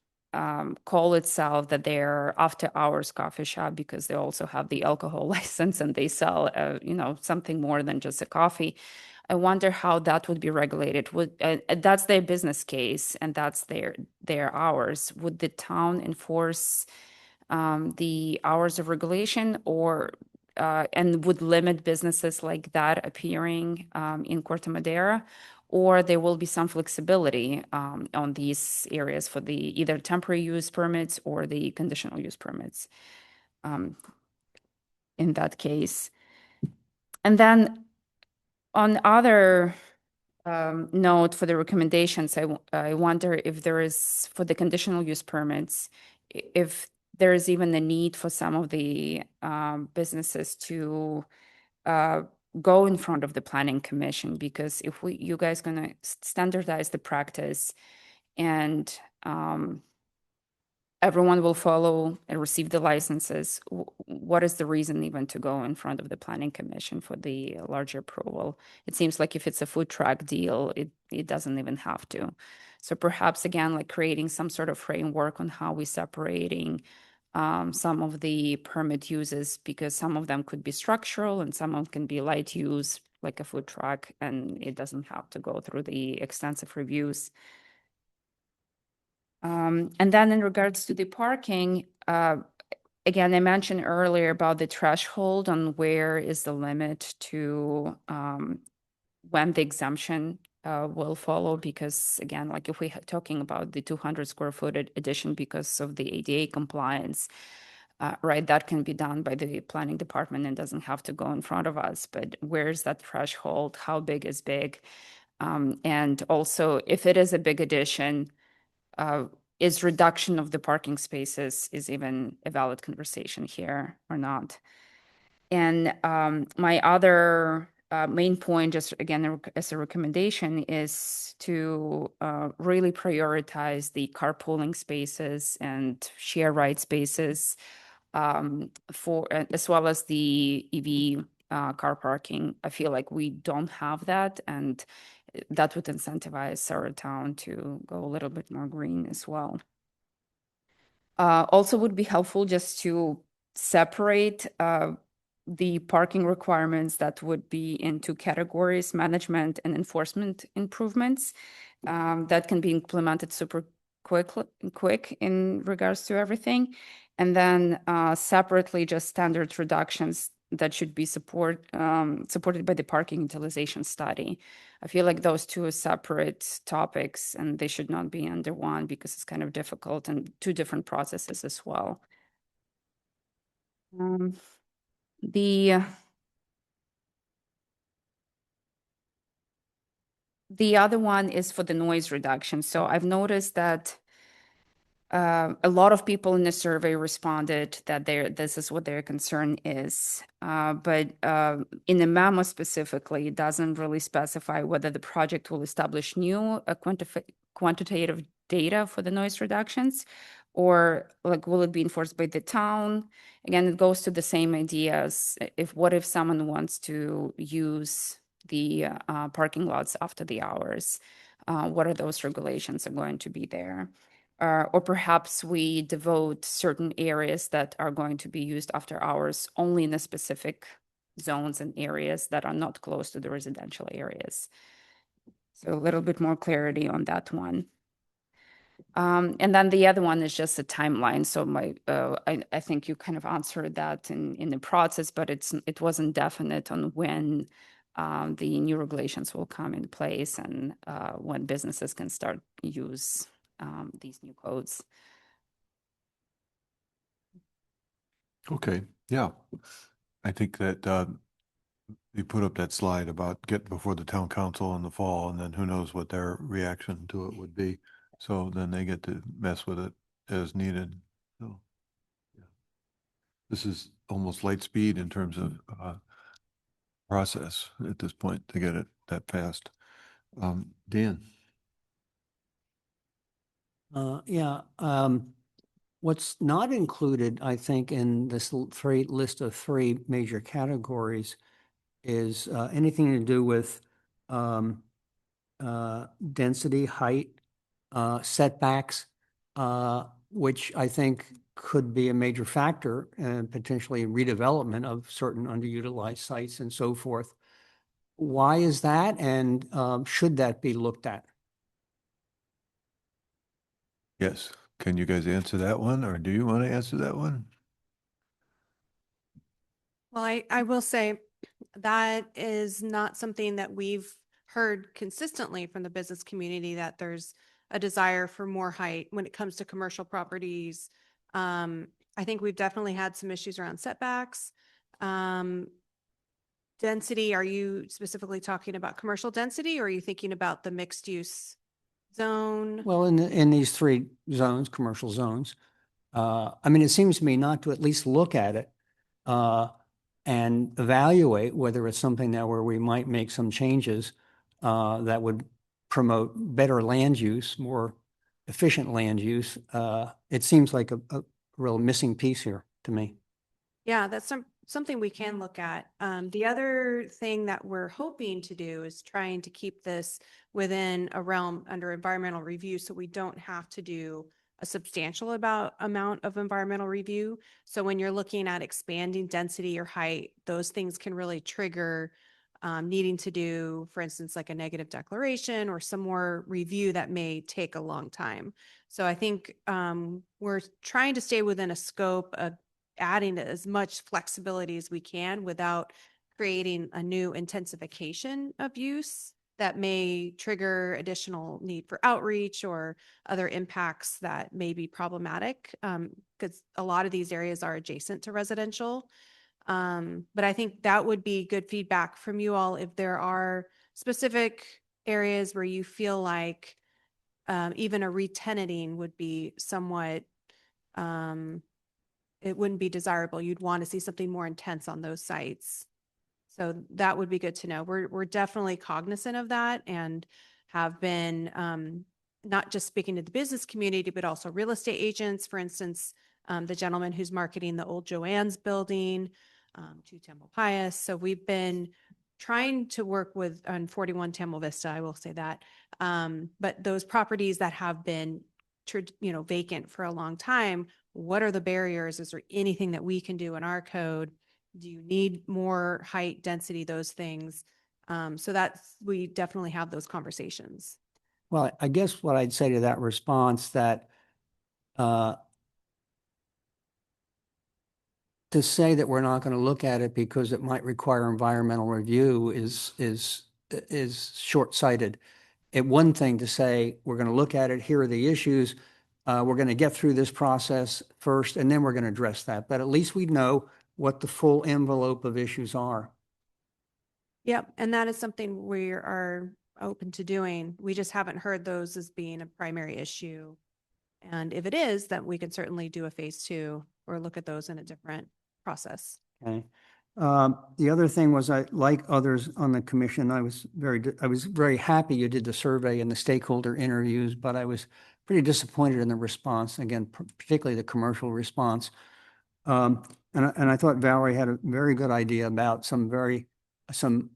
call itself that they're after hours coffee shop because they also have the alcohol license and they sell, something more than just a coffee. I wonder how that would be regulated. That's their business case and that's their hours. Would the town enforce the hours of regulation and would limit businesses like that appearing in Corte Madera? Or there will be some flexibility on these areas for the either temporary use permits or the conditional use permits in that case. And then on other note for the recommendations, I wonder if there is, for the conditional use permits, if there is even a need for some of the businesses to go in front of the planning commission, because if you guys gonna standardize the practice and everyone will follow and receive the licenses, what is the reason even to go in front of the planning commission for the larger approval? It seems like if it's a food truck deal, it doesn't even have to. So perhaps again, like creating some sort of framework on how we're separating some of the permit uses, because some of them could be structural and some of them can be light use, like a food truck, and it doesn't have to go through the extensive reviews. And then in regards to the parking, again, I mentioned earlier about the threshold on where is the limit to when the exemption will follow, because again, like if we're talking about the 200 square foot addition because of the ADA compliance, right, that can be done by the planning department and doesn't have to go in front of us. But where's that threshold? How big is big? And also, if it is a big addition, is reduction of the parking spaces is even a valid conversation here or not? And my other main point, just again, as a recommendation, is to really prioritize the carpooling spaces and share ride spaces for, as well as the EV car parking. I feel like we don't have that, and that would incentivize our town to go a little bit more green as well. Also would be helpful just to separate the parking requirements that would be in two categories: management and enforcement improvements that can be implemented super quick in regards to everything. And then separately, just standard reductions that should be supported by the parking utilization study. I feel like those two are separate topics and they should not be under one because it's kind of difficult and two different processes as well. The other one is for the noise reduction. So I've noticed that a lot of people in the survey responded that this is what their concern is. But in the memo specifically, it doesn't really specify whether the project will establish new quantitative data for the noise reductions, or like will it be enforced by the town? Again, it goes to the same ideas. What if someone wants to use the parking lots after the hours? What are those regulations are going to be there? Or perhaps we devote certain areas that are going to be used after hours only in the specific zones and areas that are not close to the residential areas. So a little bit more clarity on that one. And then the other one is just a timeline. So I think you kind of answered that in the process, but it wasn't definite on when the new regulations will come in place and when businesses can start use these new codes. Okay, yeah. I think that you put up that slide about getting before the town council in the fall, and then who knows what their reaction to it would be. So then they get to mess with it as needed. So, yeah. This is almost light speed in terms of process at this point to get it that fast. Dan? Yeah. What's not included, I think, in this list of three major categories is anything to do with density, height, setbacks, which I think could be a major factor and potentially redevelopment of certain underutilized sites and so forth. Why is that, and should that be looked at? Yes. Can you guys answer that one, or do you want to answer that one? Well, I will say that is not something that we've heard consistently from the business community, that there's a desire for more height when it comes to commercial properties. I think we've definitely had some issues around setbacks. Density, are you specifically talking about commercial density, or are you thinking about the mixed use zone? Well, in these three zones, commercial zones, I mean, it seems to me not to at least look at it and evaluate whether it's something now where we might make some changes that would promote better land use, more efficient land use. It seems like a real missing piece here to me. Yeah, that's something we can look at. The other thing that we're hoping to do is trying to keep this within a realm under environmental review, so we don't have to do a substantial amount of environmental review. So when you're looking at expanding density or height, those things can really trigger needing to do, for instance, like a negative declaration or some more review that may take a long time. So I think we're trying to stay within a scope of adding as much flexibility as we can without creating a new intensification of use that may trigger additional need for outreach or other impacts that may be problematic, because a lot of these areas are adjacent to residential. But I think that would be good feedback from you all if there are specific areas where you feel like even a re-tenanting would be somewhat it wouldn't be desirable. You'd want to see something more intense on those sites. So that would be good to know. We're definitely cognizant of that and have been not just speaking to the business community, but also real estate agents. For instance, the gentleman who's marketing the old Joanne's building to Temple Pius. So we've been trying to work with on 41 Tamil Vista, I will say that. But those properties that have been vacant for a long time, what are the barriers? Is there anything that we can do in our code? Do you need more height, density, those things? So we definitely have those conversations. Well, I guess what I'd say to that response that to say that we're not going to look at it because it might require environmental review is short-sighted. One thing to say, we're going to look at it, here are the issues, we're going to get through this process first, and then we're going to address that. But at least we know what the full envelope of issues are. Yep, and that is something we are open to doing. We just haven't heard those as being a primary issue. And if it is, then we can certainly do a phase 2 or look at those in a different process. Okay. The other thing was, like others on the commission, I was very happy you did the survey and the stakeholder interviews, but I was pretty disappointed in the response, again, particularly the commercial response. And I thought Valerie had a very good idea about some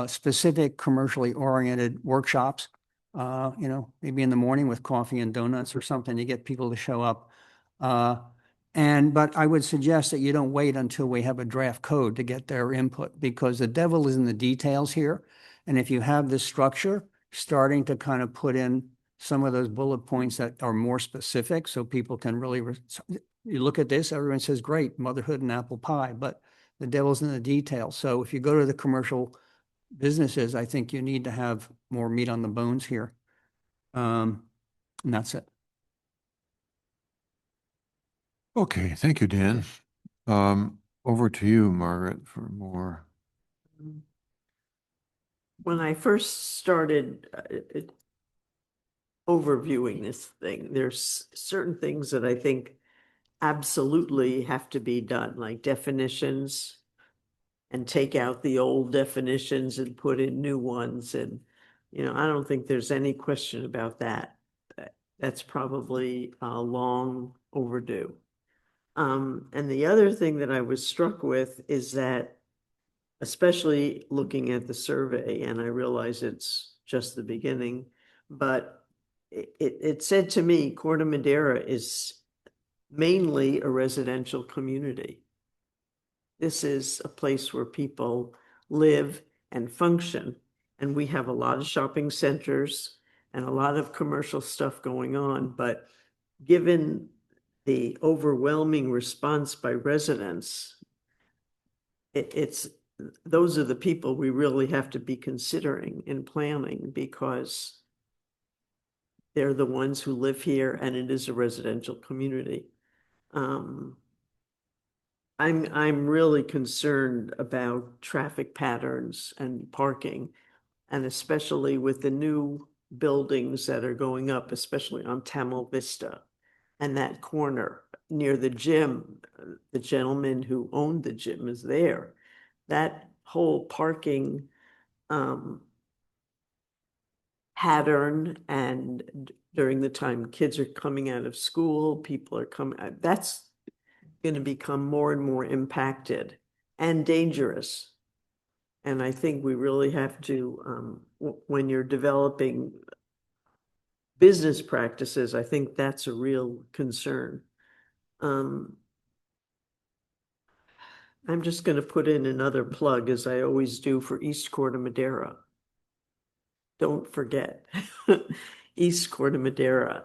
specific commercially oriented workshops, maybe in the morning with coffee and donuts or something to get people to show up. But I would suggest that you don't wait until we have a draft code to get their input, because the devil is in the details here. And if you have this structure, starting to kind of put in some of those bullet points that are more specific so people can really, you look at this, everyone says, great, motherhood and apple pie, but the devil's in the details. So if you go to the commercial businesses, I think you need to have more meat on the bones here. And that's it. Okay, thank you, Dan. Over to you, Margaret, for more. When I first started overviewing this thing, there's certain things that I think absolutely have to be done, like definitions, and take out the old definitions and put in new ones. And, I don't think there's any question about that. That's probably long overdue. And the other thing that I was struck with is that, especially looking at the survey, and I realize it's just the beginning, but it said to me, Corte Madera is mainly a residential community. This is a place where people live and function, and we have a lot of shopping centers and a lot of commercial stuff going on. But given the overwhelming response by residents, those are the people we really have to be considering in planning, because they're the ones who live here and it is a residential community. I'm really concerned about traffic patterns and parking, and especially with the new buildings that are going up, especially on Tamil Vista and that corner near the gym. The gentleman who owned the gym is there. That whole parking pattern, and during the time kids are coming out of school, people are coming, that's going to become more and more impacted and dangerous. And I think we really have to, when you're developing business practices, I think that's a real concern. I'm just going to put in another plug, as I always do, for East Corte Madera. Don't forget East Corte Madera.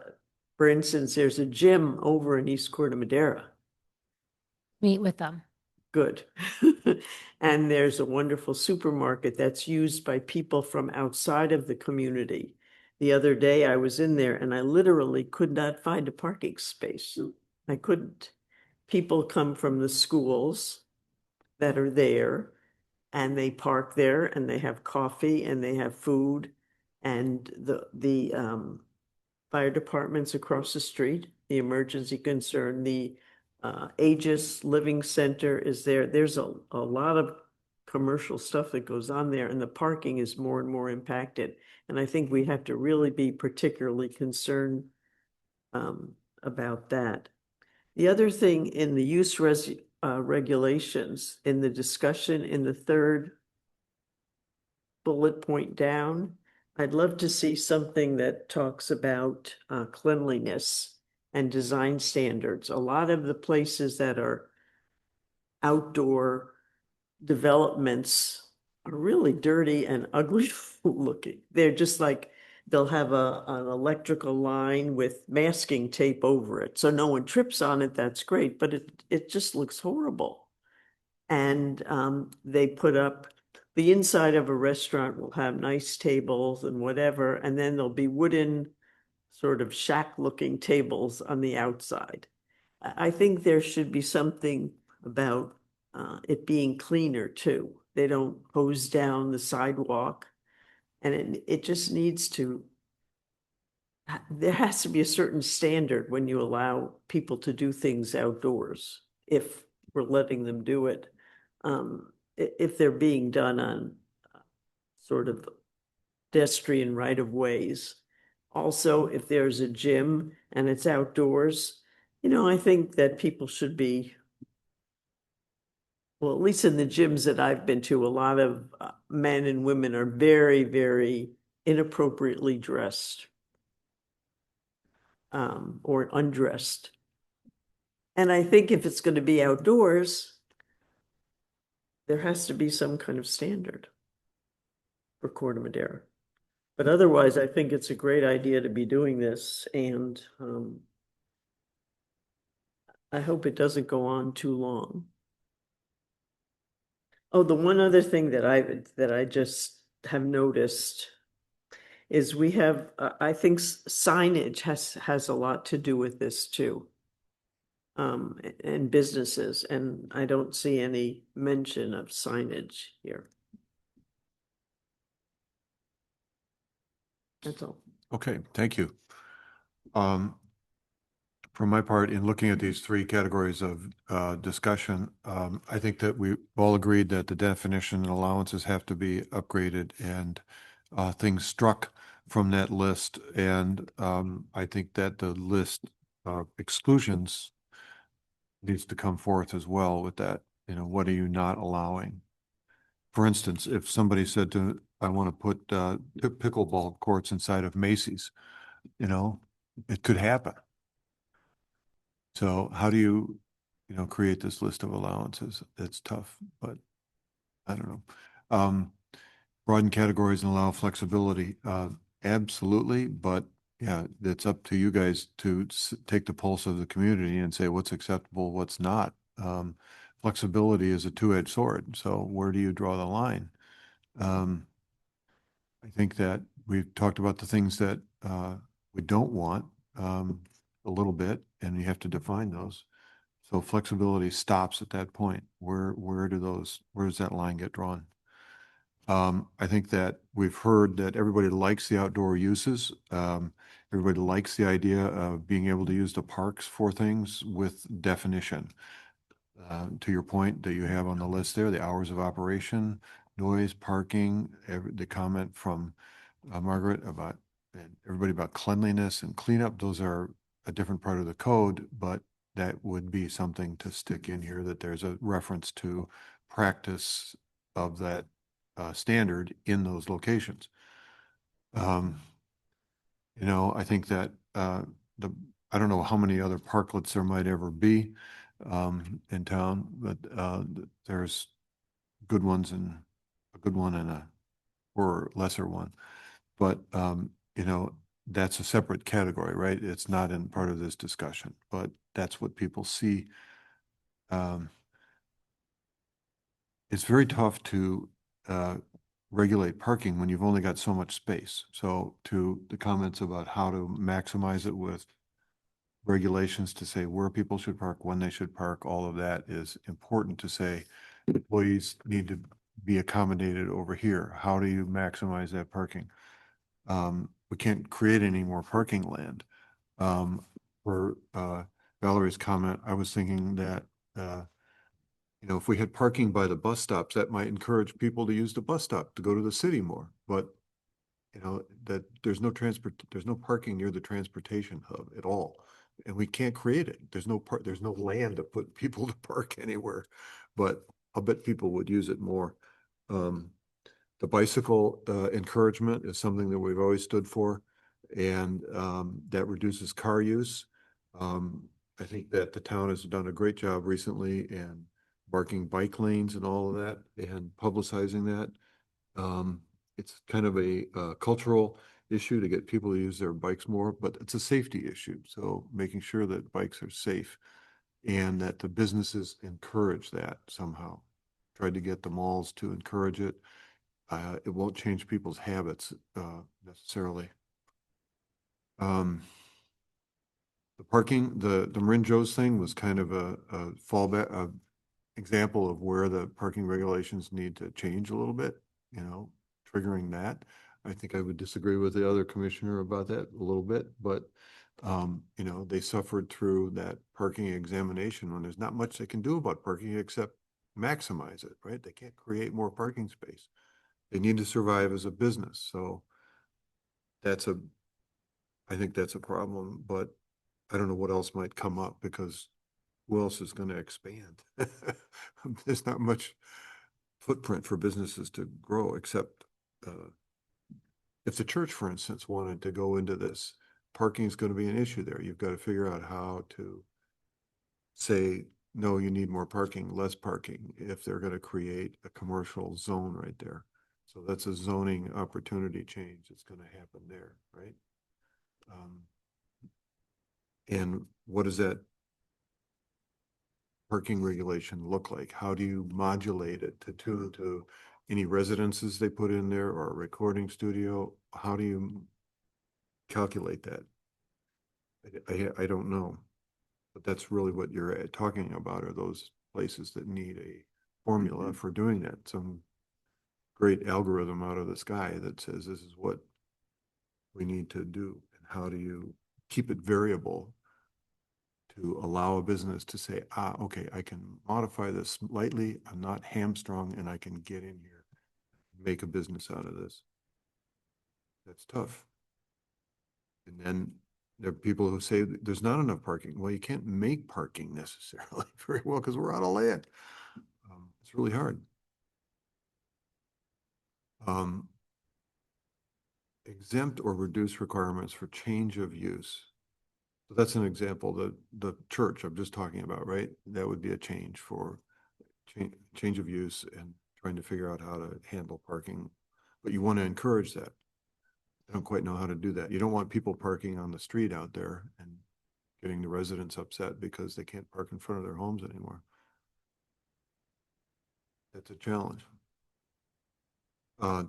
For instance, there's a gym over in East Corte Madera. Meet with them. Good. And there's a wonderful supermarket that's used by people from outside of the community. The other day I was in there and I literally could not find a parking space. I couldn't. People come from the schools that are there, and they park there and they have coffee and they have food, and the fire department's across the street, the emergency concern, the Aegis Living Center is there. There's a lot of commercial stuff that goes on there, and the parking is more and more impacted. And I think we have to really be particularly concerned about that. The other thing in the use regulations, in the discussion in the third bullet point down, I'd love to see something that talks about cleanliness and design standards. A lot of the places that are outdoor developments are really dirty and ugly looking. They're just like, they'll have an electrical line with masking tape over it. So no one trips on it. That's great, but it just looks horrible. And they put up, the inside of a restaurant will have nice tables and whatever, and then there'll be wooden sort of shack-looking tables on the outside. I think there should be something about it being cleaner too. They don't hose down the sidewalk, and it just needs to, there has to be a certain standard when you allow people to do things outdoors, if we're letting them do it. If they're being done on sort of pedestrian right of ways. Also, if there's a gym and it's outdoors, I think that people should be, well, at least in the gyms that I've been to, a lot of men and women are very, very inappropriately dressed or undressed. And I think if it's going to be outdoors, there has to be some kind of standard for Corte Madera. But otherwise, I think it's a great idea to be doing this, and I hope it doesn't go on too long. Oh, the one other thing that I just have noticed is we have, I think signage has a lot to do with this too. And businesses, and I don't see any mention of signage here. That's all. Okay, thank you. For my part, in looking at these three categories of discussion, I think that we all agreed that the definition and allowances have to be upgraded and things struck from that list. And I think that the list of exclusions needs to come forth as well with that. What are you not allowing? For instance, if somebody said I want to put pickleball courts inside of Macy's, it could happen. So how do you, create this list of allowances? It's tough, but I don't know. Broaden categories and allow flexibility. Absolutely, but yeah, it's up to you guys to take the pulse of the community and say what's acceptable, what's not. Flexibility is a two-edged sword. So where do you draw the line? I think that we've talked about the things that we don't want a little bit, and you have to define those. So flexibility stops at that point. Where does that line get drawn? I think that we've heard that everybody likes the outdoor uses. Everybody likes the idea of being able to use the parks for things with definition. To your point that you have on the list there, the hours of operation, noise, parking, the comment from Margaret about everybody about cleanliness and cleanup, those are a different part of the code, but that would be something to stick in here, that there's a reference to practice of that standard in those locations. I think that I don't know how many other parklets there might ever be in town, but there's good ones and a good one and a or lesser one. But that's a separate category, right? It's not in part of this discussion, but that's what people see. It's very tough to regulate parking when you've only got so much space. So to the comments about how to maximize it with regulations to say where people should park, when they should park, all of that is important to say employees need to be accommodated over here. How do you maximize that parking? We can't create any more parking land. For Valerie's comment, I was thinking that You know, if we had parking by the bus stops, that might encourage people to use the bus stop to go to the city more. But, you know, that there's no parking near the transportation hub at all. And we can't create it. There's no land to put people to park anywhere. But I'll bet people would use it more. The bicycle encouragement is something that we've always stood for, and that reduces car use. I think that the town has done a great job recently in marking bike lanes and all of that and publicizing that. It's kind of a cultural issue to get people to use their bikes more, but it's a safety issue. So making sure that bikes are safe and that the businesses encourage that somehow. Tried to get the malls to encourage it. It won't change people's habits necessarily. The parking, the Marin Joe's thing was kind of a fallback, example of where the parking regulations need to change a little bit, you know, triggering that. I think I would disagree with the other commissioner about that a little bit, but you know, they suffered through that parking examination when there's not much they can do about parking except maximize it, right? They can't create more parking space. They need to survive as a business. So I think that's a problem, but I don't know what else might come up because who else is going to expand? There's not much footprint for businesses to grow except if the church, for instance, wanted to go into this, parking is going to be an issue there. You've got to figure out how to say, no, you need more parking, less parking, if they're going to create a commercial zone right there. So that's a zoning opportunity change that's going to happen there, right? And what does that parking regulation look like? How do you modulate it to tune to any residences they put in there or a recording studio? How do you calculate that? I don't know, but that's really what you're talking about are those places that need a formula for doing that. Some great algorithm out of the sky that says this is what we need to do. And how do you keep it variable to allow a business to say, okay, I can modify this slightly. I'm not hamstrung and I can get in here, make a business out of this. That's tough. And then there are people who say there's not enough parking. Well, you can't make parking necessarily very well because we're out of land. It's really hard. Exempt or reduce requirements for change of use. So that's an example. The church I'm just talking about, right? That would be a change for change of use and trying to figure out how to handle parking. But you want to encourage that. I don't quite know how to do that. You don't want people parking on the street out there and getting the residents upset because they can't park in front of their homes anymore. That's a challenge.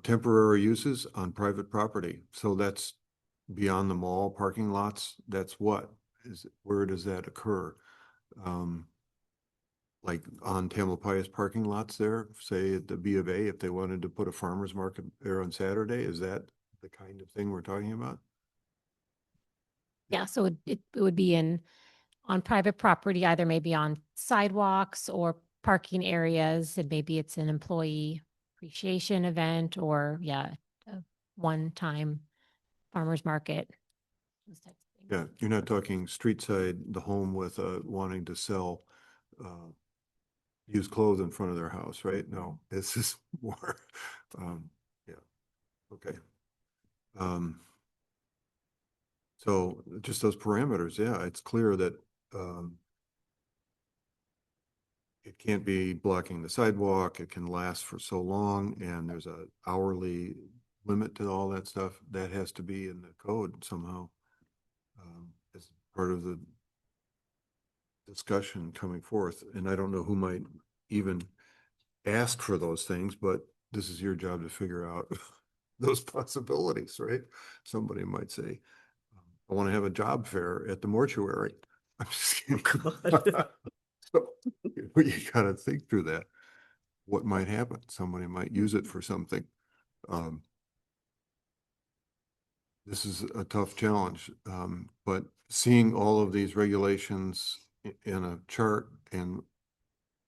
Temporary uses on private property. So that's beyond the mall parking lots. That's where does that occur? Like on Tamalpais parking lots there, say at the B of A, if they wanted to put a farmer's market there on Saturday, is that the kind of thing we're talking about? Yeah, so it would be on private property, either maybe on sidewalks or parking areas, and maybe it's an employee appreciation event or, yeah, a one-time farmer's market. Those types of things. Yeah, you're not talking street side, the home with wanting to sell used clothes in front of their house, right? No, this is more, yeah, okay. So just those parameters, yeah, it's clear that it can't be blocking the sidewalk. It can last for so long, and there's a hourly limit to all that stuff. That has to be in the code somehow as part of the discussion coming forth. And I don't know who might even ask for those things, but this is your job to figure out those possibilities, right? Somebody might say, I want to have a job fair at the mortuary. I'm just kidding. So you gotta think through that. What might happen? Somebody might use it for something. This is a tough challenge, but seeing all of these regulations in a chart and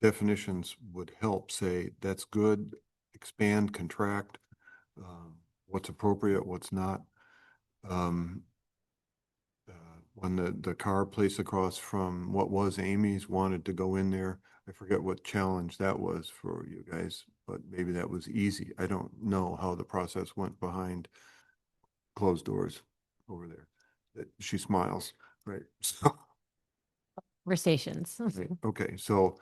definitions would help say, that's good, expand, contract, what's appropriate, what's not. Um, when the car place across from what was Amy's wanted to go in there, I forget what challenge that was for you guys, but maybe that was easy. I don't know how the process went behind closed doors over there. She smiles, right? So, Conversations. right, okay, so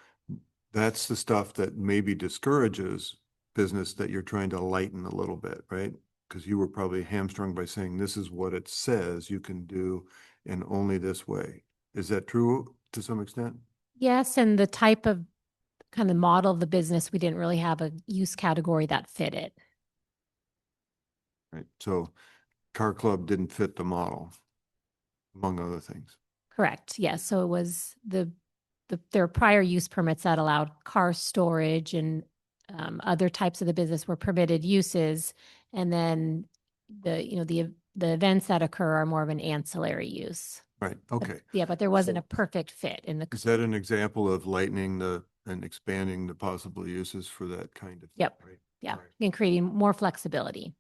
that's the stuff that maybe discourages business that you're trying to lighten a little bit, right? Because you were probably hamstrung by saying this is what it says you can do and only this way. Is that true to some extent? Yes, and the type of kind of model of the business, we didn't really have a use category that fit it. Right. So car club didn't fit the model, among other things. Correct. Yes. So it was there are prior use permits that allowed car storage and other types of the business were permitted uses. And then the events that occur are more of an ancillary use. Right. But- Okay. Yeah, but there wasn't So- a perfect fit in the. Is that an example of lightening and expanding the possible uses for that kind of? Yep. Right. Yeah, All right. and creating more flexibility.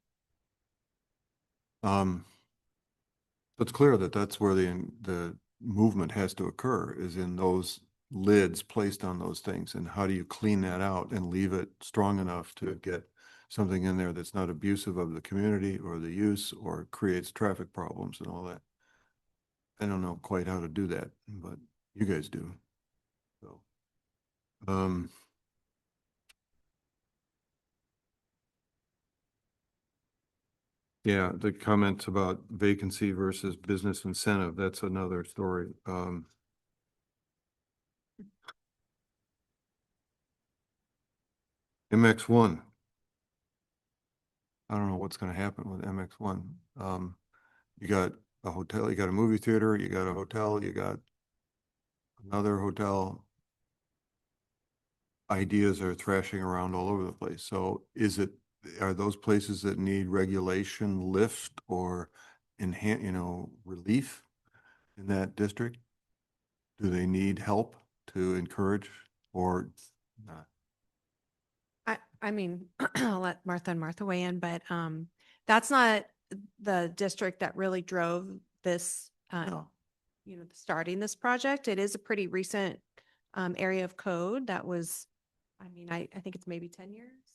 It's clear that that's where the movement has to occur, is in those lids placed on those things. And how do you clean that out and leave it strong enough to get something in there that's not abusive of the community or the use or creates traffic problems and all that? I don't know quite how to do that, but you guys do. So, yeah, the comments about vacancy versus business incentive, that's another story. MX1. I don't know what's gonna happen with MX1. You got a hotel, you got a movie theater, you got a hotel, you got another hotel. Ideas are thrashing around all over the place. So are those places that need regulation lift or relief in that district? Do they need help to encourage or not? I mean, I'll let Martha and Martha weigh in, but that's not the district that really drove this, No. starting this project. It is a pretty recent area of code that was, I mean, I think it's maybe 10 years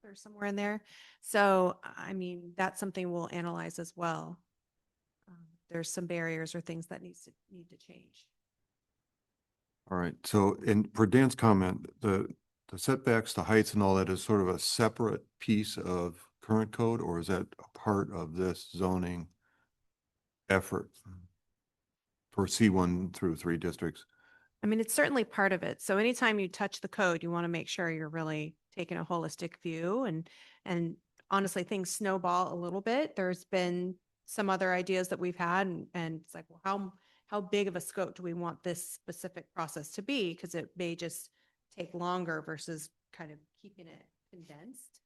or somewhere in there. So, I mean, that's something we'll analyze as well. There's some barriers or things that need to change. All right. So, and for Dan's comment, the setbacks, the heights and all that is sort of a separate piece of current code, or is that a part of this zoning effort for C1 through 3 districts? I mean, it's certainly part of it. So anytime you touch the code, you want to make sure you're really taking a holistic view and honestly, things snowball a little bit. There's been some other ideas that we've had and it's like, well, how big of a scope do we want this specific process to be? Because it may just take longer versus kind of keeping it condensed.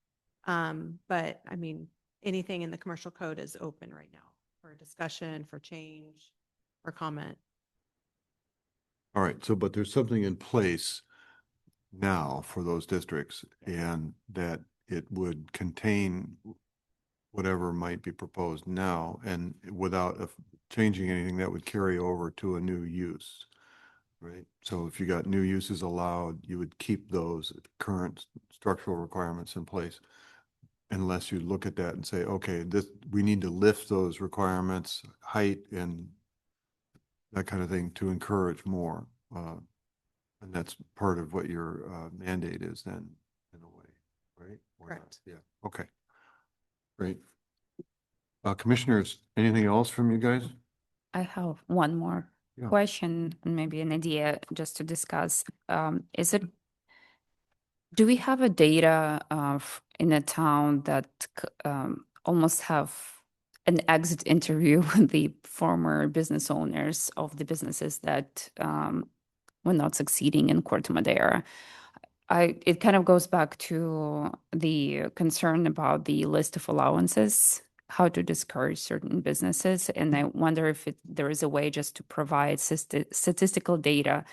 But I mean, anything in the commercial code is open right now for discussion, for change, for comment. All right. So, but there's something in place now for those districts and that it would contain whatever might be proposed now and without changing anything that would carry over to a new use, right? So if you got new uses allowed, you would keep those current structural requirements in place unless you look at that and say, okay, we need to lift those requirements, height and that kind of thing to encourage more. And that's part of what your mandate is then, in a way, right? Or not? Correct. Yeah, okay. Great. Commissioners, anything else from you guys? I have one more Yeah. question, and maybe an idea just to discuss. Do we have a data of in a town that almost have an exit interview with the former business owners of the businesses that were not succeeding in Corte Madera? It kind of goes back to the concern about the list of allowances, how to discourage certain businesses. And I wonder if there is a way just to provide statistical data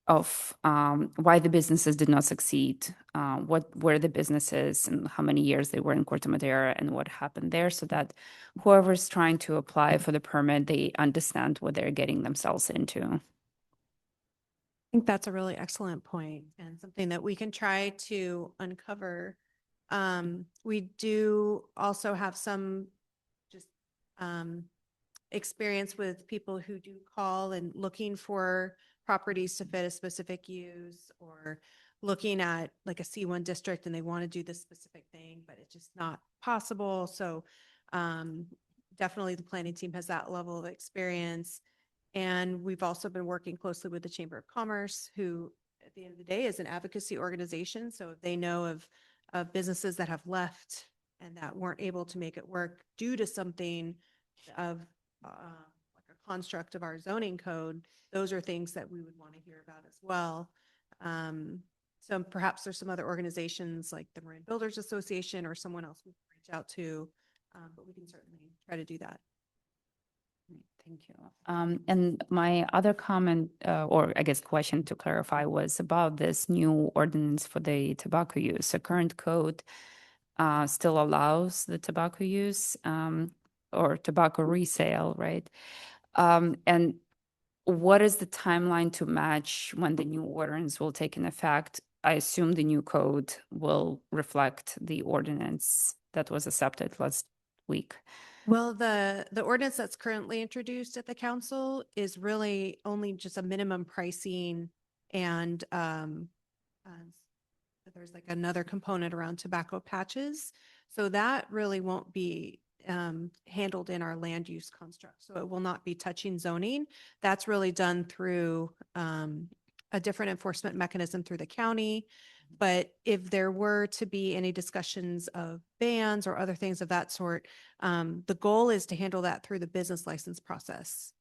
of why the businesses did not succeed, what were the businesses and how many years they were in Corte Madera and what happened there, so that whoever's trying to apply for the permit, they understand what they're getting themselves into. I think that's a really excellent point and something that we can try to uncover. We do also have some just experience with people who do call and looking for properties to fit a specific use, or looking at like a C1 district and they want to do this specific thing, but it's just not possible. So definitely the planning team has that level of experience. And we've also been working closely with the Chamber of Commerce, who at the end of the day is an advocacy organization. So if they know of businesses that have left and that weren't able to make it work due to something of like a construct of our zoning code, those are things that we would want to hear about as well. So perhaps there's some other organizations like the Marine Builders Association or someone else we can reach out to, but we can certainly try to do that. Thank you. And my other comment, or I guess question to clarify, was about this new ordinance for the tobacco use. The current code still allows the tobacco use or tobacco resale, right? And what is the timeline to match when the new ordinance will take in effect? I assume the new code will reflect the ordinance that was accepted last week. Well, the ordinance that's currently introduced at the council is really only just a minimum pricing, and there's like another component around tobacco patches. So that really won't be handled in our land use construct. So it will not be touching zoning. That's really done through a different enforcement mechanism through the county. But if there were to be any discussions of bans or other things of that sort, the goal is to handle that through the business license process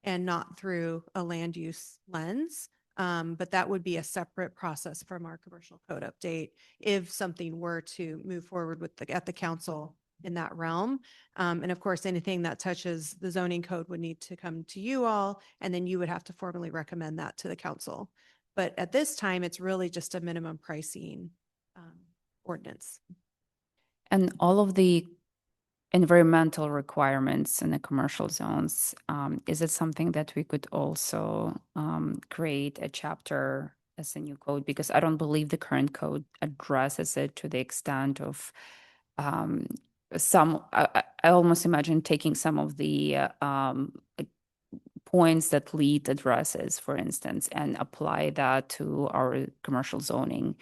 and not through a land use lens. But that would be a separate process from our commercial code update if something were to move forward with at the council in that realm. And of course, anything that touches the zoning code would need to come to you all, and then you would have to formally recommend that to the council. But at this time, it's really just a minimum pricing ordinance. And all of the environmental requirements in the commercial zones, is it something that we could also create a chapter as a new code? Because I don't believe the current code addresses it to the extent of I almost imagine taking some of the points that LEED addresses, for instance, and apply that to our commercial zoning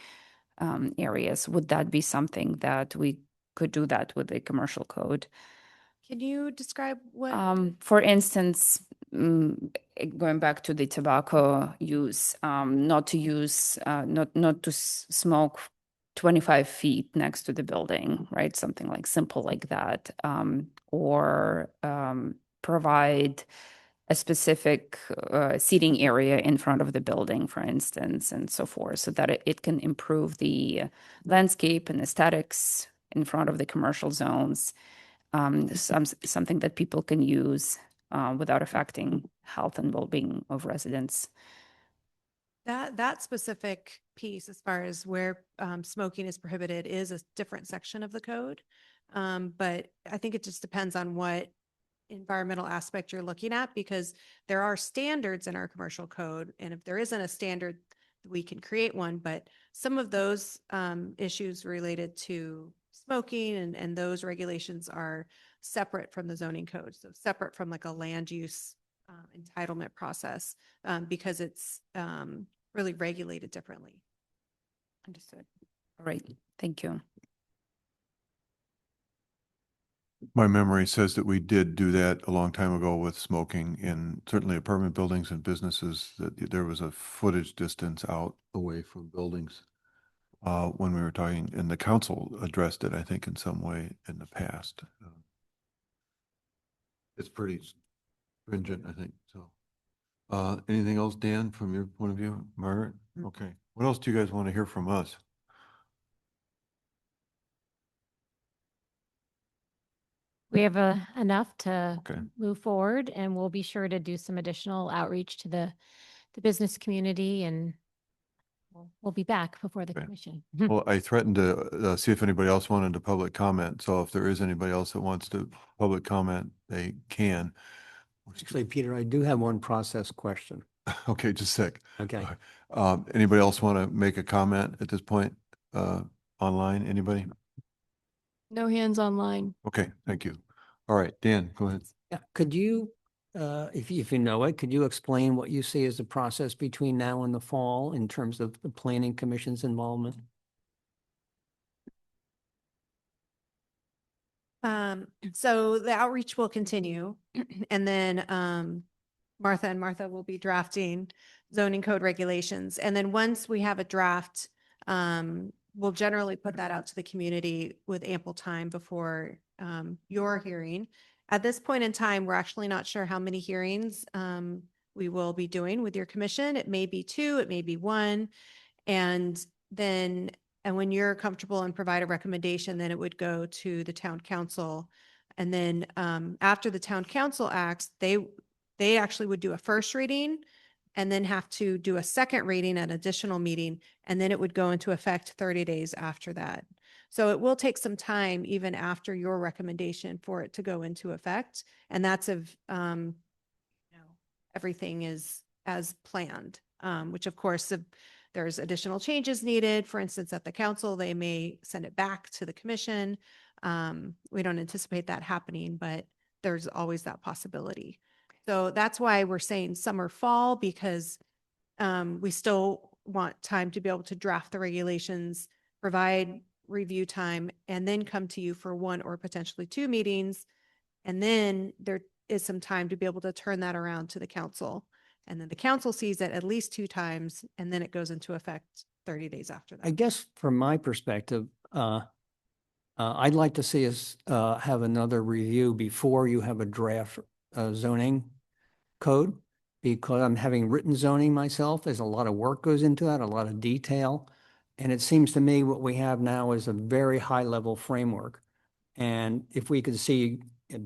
areas. Would that be something that we could do that with the commercial code? Can you describe what? For instance, going back to the tobacco use, not to smoke 25 feet next to the building, right? Something like simple like that, or provide a specific seating area in front of the building, for instance, and so forth, so that it can improve the landscape and aesthetics in front of the commercial zones. Something that people can use without affecting health and well-being of residents. That specific piece, as far as where smoking is prohibited, is a different section of the code. But I think it just depends on what environmental aspect you're looking at, because there are standards in our commercial code. And if there isn't a standard, we can create one. But some of those issues related to smoking and those regulations are separate from the zoning code. So separate from like a land use entitlement process, because it's really regulated differently. Understood. All right. Thank you. My memory says that we did do that a long time ago with smoking in certainly apartment buildings and businesses, that there was a footage distance out away from buildings when we were talking, and the council addressed it, I think, in some way in the past. It's pretty stringent, I think, so. Anything else, Dan, from your point of view? Margaret? Okay. What else do you guys want to hear from us? We have enough to Okay. move forward, and we'll be sure to do some additional outreach to the the business community, and we'll be back before the Okay. commission. Well, I threatened to see if anybody else wanted to public comment. So if there is anybody else that wants to public comment, they can. Actually, Peter, I do have one process question. Okay, just a sec. Okay. Anybody else want to make a comment at this point? Online, anybody? No hands online. Okay, thank you. All right, Dan, go ahead. Yeah, could you, if you know it, could you explain what you see as the process between now and the fall in terms of the planning commission's involvement? So the outreach will continue, and then Martha and Martha will be drafting zoning code regulations. And then once we have a draft, we'll generally put that out to the community with ample time before your hearing. At this point in time, we're actually not sure how many hearings we will be doing with your commission. It may be 2, it may be 1. And then, and when you're comfortable and provide a recommendation, then it would go to the town council. And then after the town council acts, they actually would do a first reading and then have to do a second reading, an additional meeting, and then it would go into effect 30 days after that. So it will take some time even after your recommendation for it to go into effect. And that's if everything is as planned, which of course, if there's additional changes needed, for instance, at the council, they may send it back to the commission. We don't anticipate that happening, but there's always that possibility. So that's why we're saying summer, fall, because we still want time to be able to draft the regulations, provide review time, and then come to you for 1 or potentially 2 meetings. And then there is some time to be able to turn that around to the council. And then the council sees it at least 2 times, and then it goes into effect 30 days after I that. guess from my perspective, I'd like to see us have another review before you have a draft zoning code, because I'm having written zoning myself. There's a lot of work goes into that, a lot of detail. And it seems to me what we have now is a very high level framework. And if we could see a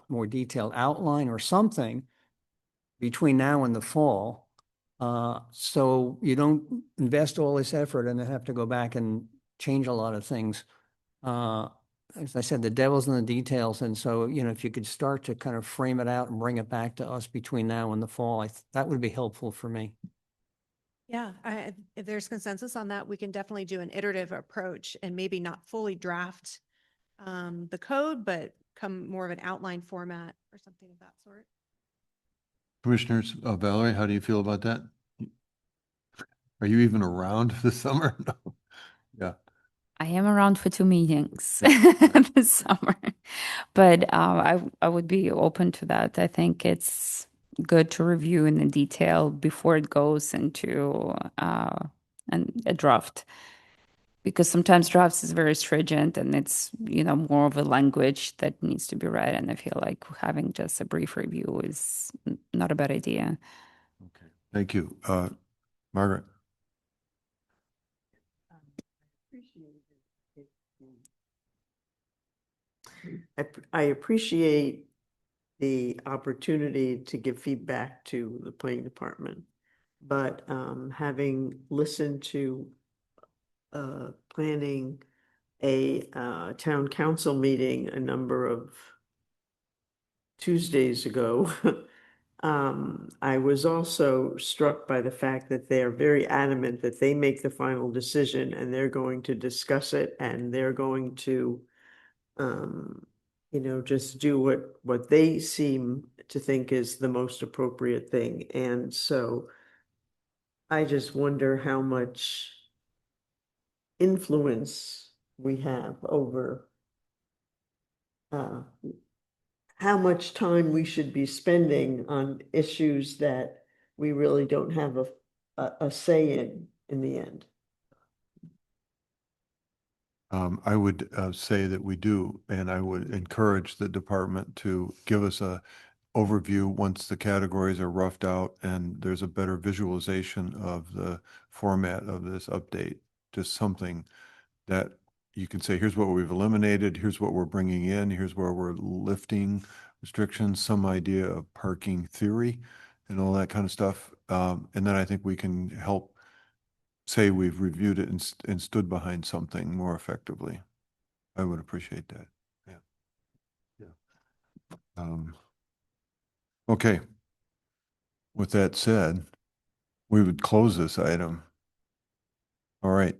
more detailed outline or something between now and the fall, so you don't invest all this effort and then have to go back and change a lot of things. As I said, the devil's in the details. And so, if you could start to kind of frame it out and bring it back to us between now and the fall, that would be helpful for me. Yeah, if there's consensus on that, we can definitely do an iterative approach and maybe not fully draft the code, but come more of an outline format or something of that sort. Commissioners, Valerie, how do you feel about that? Are you even around this summer? No. Yeah. I am around for 2 meetings this summer, but I would be open to that. I think it's good to review in the detail before it goes into a draft, because sometimes drafts is very stringent and it's more of a language that needs to be read, and I feel like having just a brief review is not a bad idea. Okay. Thank you. Margaret. I appreciate the opportunity to give feedback to the planning department, but having listened to planning a town council meeting a number of Tuesdays ago, I was also struck by the fact that they are very adamant that they make the final decision and they're going to discuss it and they're going to just do what they seem to think is the most appropriate thing. And so I just wonder how much influence we have over how much time we should be spending on issues that we really don't have a say in the end. I would say that we do, and I would encourage the department to give us a overview once the categories are roughed out and there's a better visualization of the format of this update. Just something that you can say, here's what we've eliminated, here's what we're bringing in, here's where we're lifting restrictions, some idea of parking theory and all that kind of stuff. And then I think we can help say we've reviewed it and stood behind something more effectively. I would appreciate that. Yeah. Yeah. Okay. With that said, we would close this item. All right.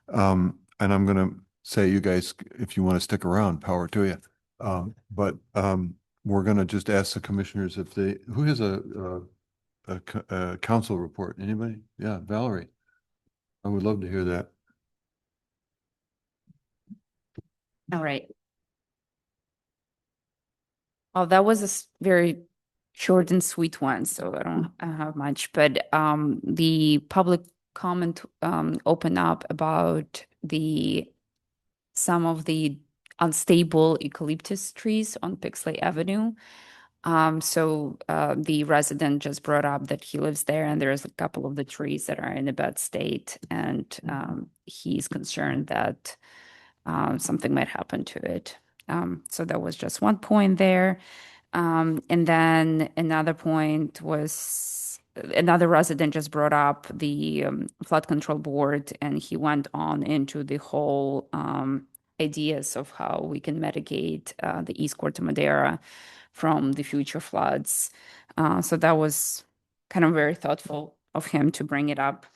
And I'm going to say, you guys, if you want to stick around, power to you. But we're going to just ask the commissioners if they, who has a council report? Anybody? Yeah, Valerie. I would love to hear that. All right. Well, that was a very short and sweet one, so I don't have much, but the public comment opened up about some of the unstable eucalyptus trees on Pixley Avenue. So the resident just brought up that he lives there and there's a couple of the trees that are in a bad state, and he's concerned that something might happen to it. So that was just one point there. And then another point was another resident just brought up the flood control board, and he went on into the whole ideas of how we can mitigate the East Corte Madera from the future floods. So that was kind of very thoughtful of him to bring it up.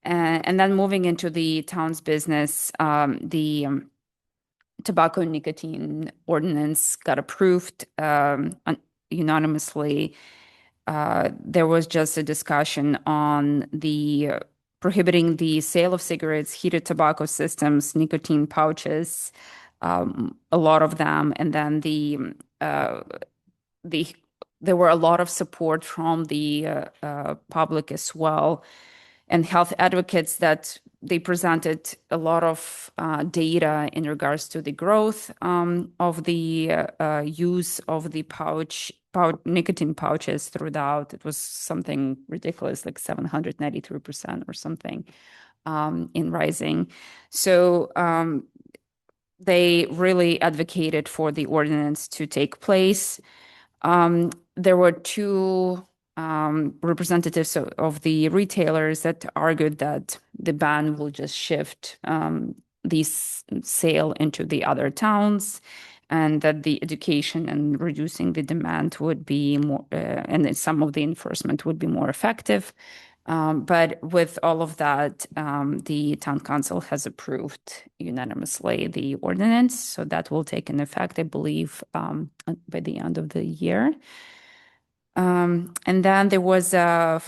And then moving into the town's business, the tobacco and nicotine ordinance got approved unanimously. There was just a discussion on the prohibiting the sale of cigarettes, heated tobacco systems, nicotine pouches, a lot of them, and then there were a lot of support from the public as well, and health advocates that they presented a lot of data in regards to the growth of the use of the nicotine pouches throughout. It was something ridiculous, like 793% or something in rising. So they really advocated for the ordinance to take place. There were two representatives of the retailers that argued that the ban will just shift this sale into the other towns, and that the education and reducing the demand would be more, and some of the enforcement would be more effective. But with all of that, the town council has approved unanimously the ordinance, so that will take an effect, I believe, by the end of the year. And then there was a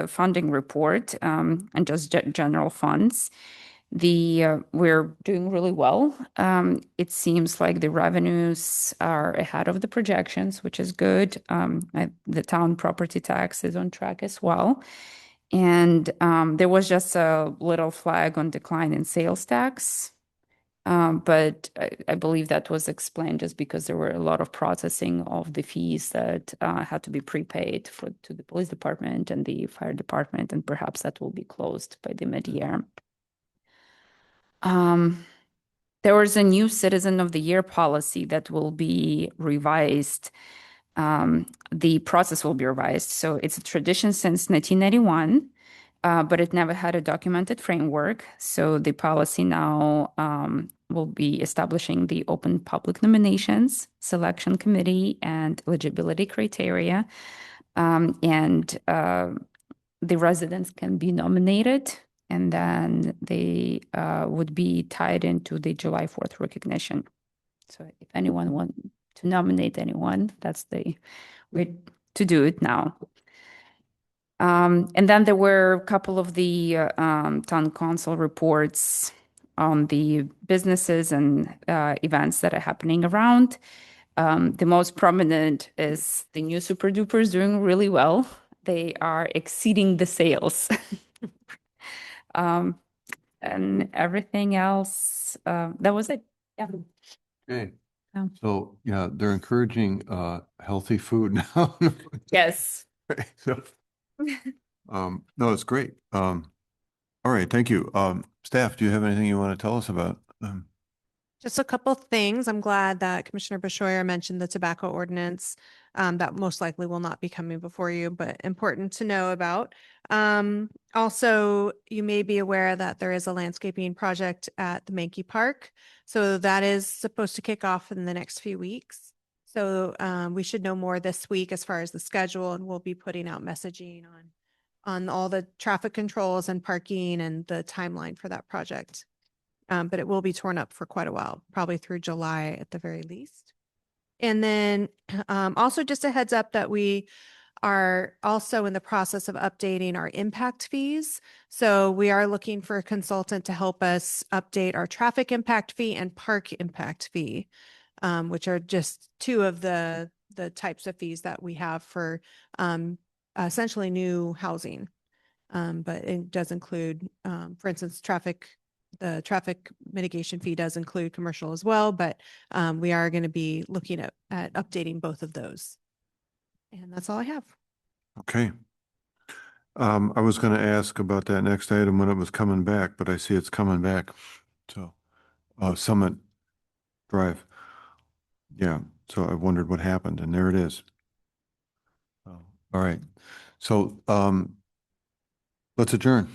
funding report and just general funds. We're doing really well. It seems like the revenues are ahead of the projections, which is good. The town property tax is on track as well. And there was just a little flag on decline in sales tax. But I believe that was explained just because there were a lot of processing of the fees that had to be prepaid to the police department and the fire department, and perhaps that will be closed by the mid-year. There was a new Citizen of the Year policy that will be revised. The process will be revised. So it's a tradition since 1991. But it never had a documented framework. So the policy now will be establishing the open public nominations, selection committee, and eligibility criteria. And the residents can be nominated, and then they would be tied into the July 4th recognition. So if anyone wants to nominate anyone, that's the way to do it now. And then there were a couple of the town council reports on the businesses and events that are happening around. The most prominent is the new Super Dupers doing really well. They are exceeding the sales. And everything else, that was it. Yeah. Okay. So, yeah, they're encouraging healthy food now. Yes. So, no, it's great. All right, thank you. Staff, do you have anything you want to tell us about? Just a couple things. I'm glad that Commissioner Beshoyer mentioned the tobacco ordinance. That most likely will not be coming before you, but important to know about. Also, you may be aware that there is a landscaping project at the Mankey Park. So that is supposed to kick off in the next few weeks. So we should know more this week as far as the schedule, and we'll be putting out messaging on all the traffic controls and parking and the timeline for that project. But it will be torn up for quite a while, probably through July at the very least. And then also just a heads up that we are also in the process of updating our impact fees. So we are looking for a consultant to help us update our traffic impact fee and park impact fee, which are just two of the types of fees that we have for essentially new housing. But it does include, for instance, the traffic mitigation fee does include commercial as well, but we are going to be looking at updating both of those. And that's all I have. Okay. I was going to ask about that next item when it was coming back, but I see it's coming back. So, Summit Drive. Yeah. So I wondered what happened, and there it is. Oh, all right. So, let's adjourn.